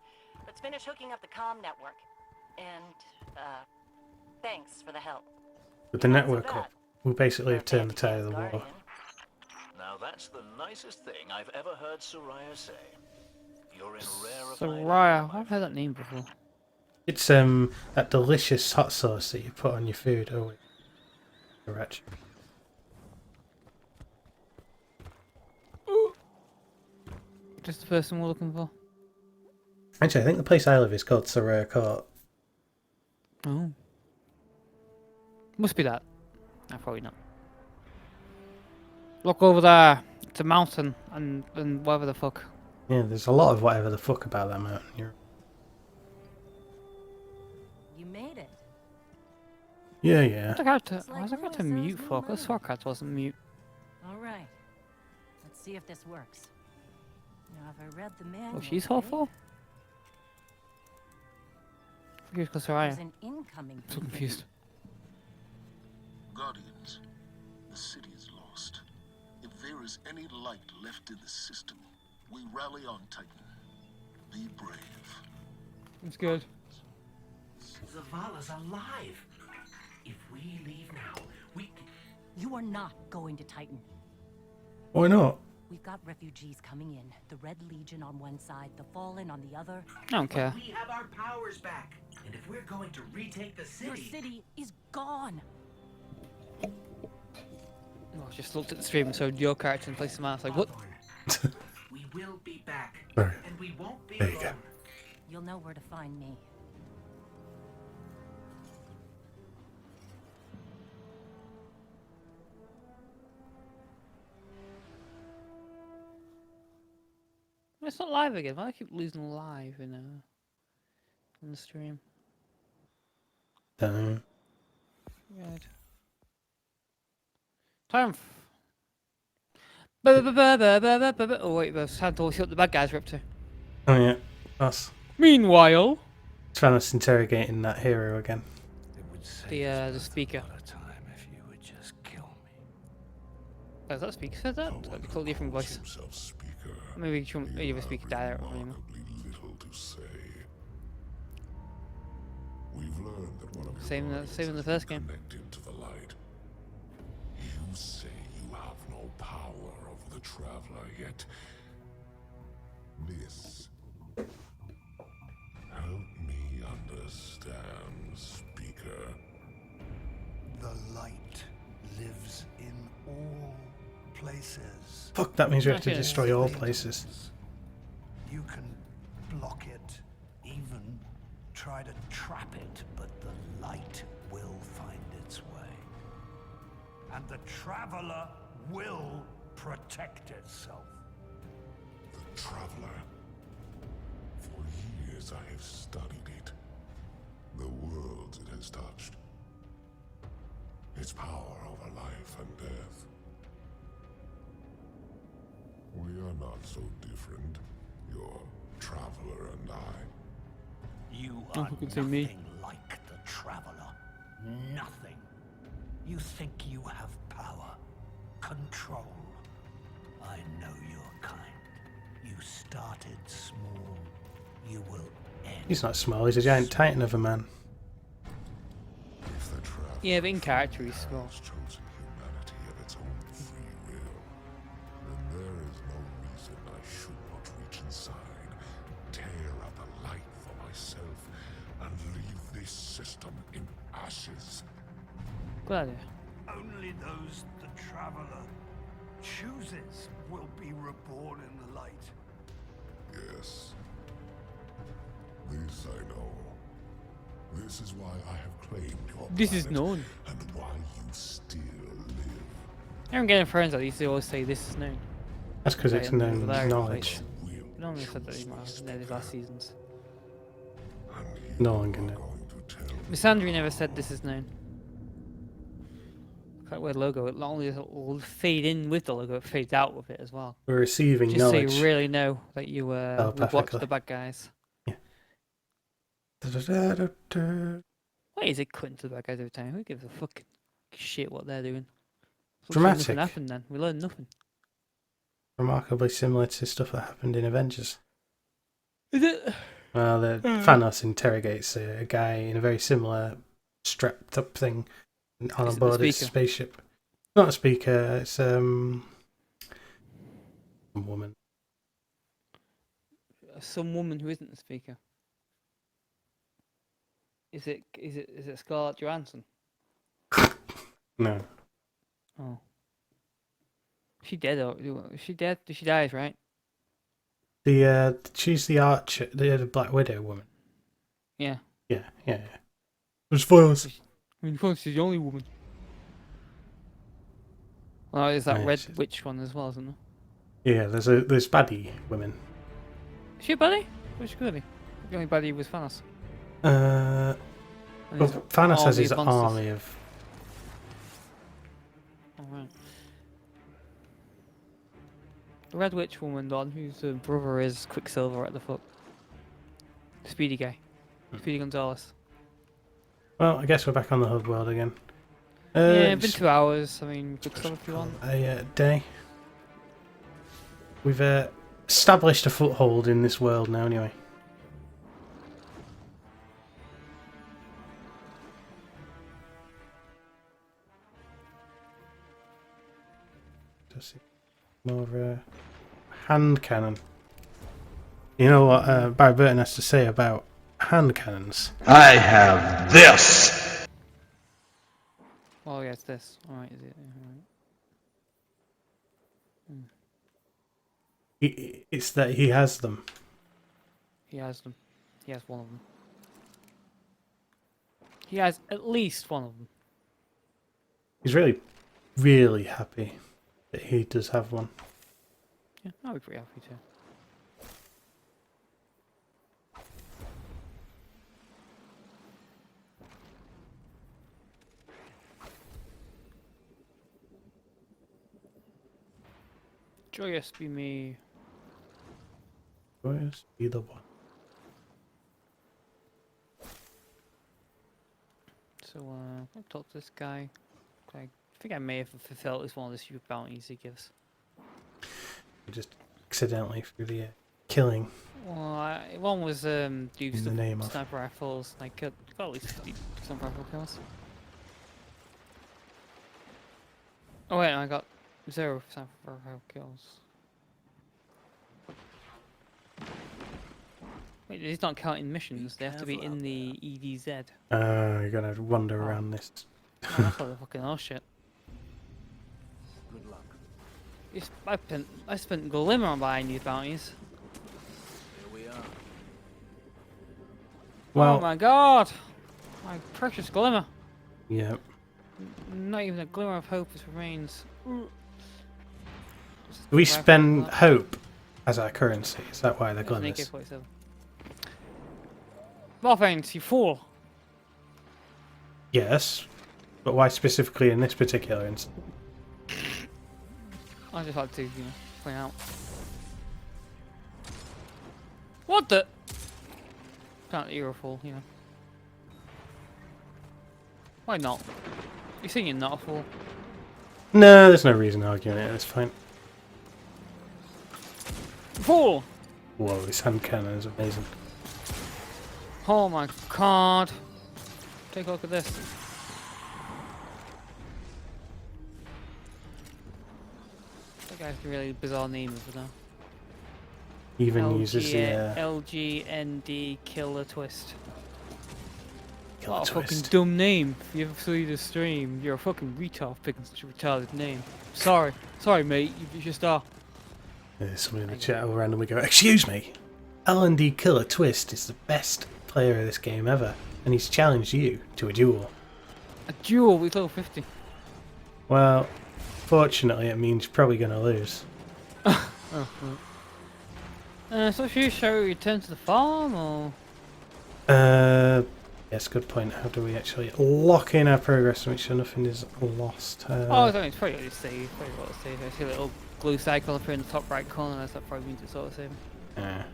Let's finish hooking up the comm network. And, thanks for the help. With the network up, we basically have turned the tide of the war. Now that's the nicest thing I've ever heard Soraya say. You're in rare Soraya, I've heard that name before. It's that delicious hot sauce that you put on your food. Oh wait. Correct. Just the person we're looking for. Actually, I think the place I live is called Soraya Court. Oh. Must be that. No, probably not. Look over there. It's a mountain and whatever the fuck. Yeah, there's a lot of whatever the fuck about that mountain. You made it. Yeah, yeah. Why was I got to mute for? Because Swordcats wasn't mute. All right. Let's see if this works. Now, have I read the manual? Oh, she's Hawthorne? Confused because There's Soraya. an incoming. So confused. Guardians, the city is lost. If there is any light left in the system, we rally on Titan. Be brave. It's good. Zavala's alive. If we leave now, we can... You are not going to Titan. Why not? We've got refugees coming in. The Red Legion on one side, the Fallen on the other. I don't care. We have our powers back. And if we're going to retake the city... Your city is gone. Oh, I just looked at the stream and showed your character and placed him out. Like, what? We will be back. Right. And we won't be There you alone. go. You'll know where to find me. It's not live again. Why do I keep losing live in the stream? Don't know. Right. Triumph. Oh wait, there's time to see what the bad guys are up to. Oh yeah, us. Meanwhile, Travis interrogating that hero again. the speaker. If you would just kill me. Oh, is that speaker said that? That'd be a totally different voice. Maybe the speaker died out. Little to say. Same in the first game. Connected to the light. You say you have no power over the Traveler, yet this. Help me understand, Speaker. The light lives in all places. Fuck, that means we have to destroy all places. You can block it, even try to trap it, but the light will find its way. And the Traveler will protect itself. The Traveler. For years I have studied it. The worlds it has touched. Its power over life and death. We are not so different, your Traveler and I. You Oh, are who can see nothing me? like the Traveler. Nothing. You think you have power, control. I know your kind. You started small. You will end. He's not small, he's a giant titan of a man. If the Traveler Yeah, but in character he's small. has chosen humanity of its own free will, then there is no reason I should not reach inside, tear out the light for myself, and leave this system in ashes. Good idea. Only those the Traveler chooses will be reborn in the light. Yes. This I know. This is why I have claimed your This is planet, known. and why you still live. I'm getting friends that used to always say this is known. That's because it's Right, and known over there, knowledge. like, no one said that in the last seasons. No one can know. Missandei never said this is known. Quite weird logo. It not only will fade in with the logo, it fades out with it as well. We're receiving Just so knowledge. you really know that you we watched Telepathically. the bad guys. Da-da-da-da-da. Why is it cutting to the bad guys every time? Who gives a fucking shit what they're doing? So Dramatic. Nothing happened then. We learned nothing. Remarkably similar to stuff that happened in Avengers. Is it? Well, Thanos interrogates a guy in a very similar strapped up thing on Is it the board his speaker? spaceship. Not a speaker, it's a woman. Some woman who isn't the speaker. Is it Scarlett Johansson? No. Oh. She dead or is she dead? She dies, right? She's the archer, the Black Widow woman. Yeah. Yeah. There's spoilers. I mean, of course, she's the only woman. Well, there's that Yeah, red she's- witch one as well, isn't there? Yeah, there's baddie women. Is she a baddie? Which goodie? The only baddie was Thanos. Well, And his Thanos has army his of monsters. army of. Alright. The red witch woman, Don, whose brother is Quicksilver at the foot. Speedy guy. Speedy Gonzalez. Well, I guess we're back on the HUD world again. Yeah, been just 2 hours. I mean, we could stop if you want. a day. We've established a foothold in this world now, anyway. Just see more of a hand cannon. You know what Barry Burton has to say about hand cannons? I have this! Oh, yeah, it's this. Alright, is it? Alright. It's that he has them. He has them. He has one of them. He has at least one of them. He's really, really happy that he does have one. Yeah, I'll be pretty happy too. Joyous be me. Joyous be the one. So, I'll talk to this guy. I think I may have fulfilled this one of the stupid bounties he gives. Just accidentally through the air. killing. Well, one was do the name of. sniper rifles. Like got at least 50 sniper rifle kills. Oh wait, I got 0 sniper rifle kills. Wait, these not counting missions. They have to be in the EDZ. You're gonna wander around this. Oh, that's all the fucking hell shit. Good luck. I spent glimmer on buying these bounties. Here we are. Well, oh my god! My precious glimmer. Yep. Not even a glimmer of hope remains. We spend hope as our currency. Is that why they're glimmers? Morphanes, you fool! Yes, but why specifically in this particular instance? I just had to, point out. What the? Can't you're a fool, Why not? You're saying you're not a fool. No, there's no reason arguing it. It's fine. Fool! Whoa, this hand cannon is amazing. Oh my god! Take a look at this. That guy's a really bizarre name for now. Even uses the LGND Killer Twist. Killer What a Twist. fucking dumb name. If you ever see the stream, you're a fucking retard picking such a retarded name. Sorry, mate, you just are. There's someone in the chat will randomly go, "Excuse me, L&D Killer Twist is the best player of this game ever, and he's challenged you to a duel." A duel with level 50. Well, fortunately it means you're probably going to lose. So shall we return to the farm, or...? Yes, good point. How do we actually lock in our progress to make sure nothing is lost? Oh, it's probably what to save. Probably what to save. I see a little glue cycle up here in the top right corner, that probably means it's auto-saving. Yeah,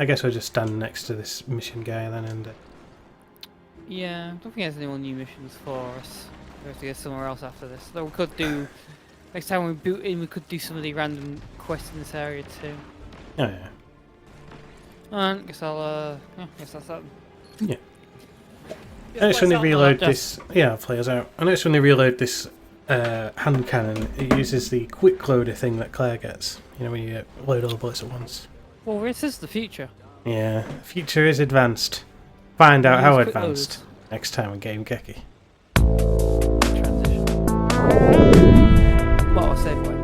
I guess we'll just stand next to this mission guy then and... Yeah, I don't think there's any more new missions for us. We have to go somewhere else after this. Though we could do... Next time we boot in, we could do some of the random quests in this area too. Oh yeah. Alright, guess I'll, guess that's that. Yeah. I noticed when they reload this... Yeah, I'll play us out. I noticed when they reload this hand cannon, it uses the quick loader thing that Claire gets. You know, when you load all the bullets at once. Well, this is the future. Yeah, the future is advanced. Find out how quick advanced next time on Game-Geki. Transition. What a segue.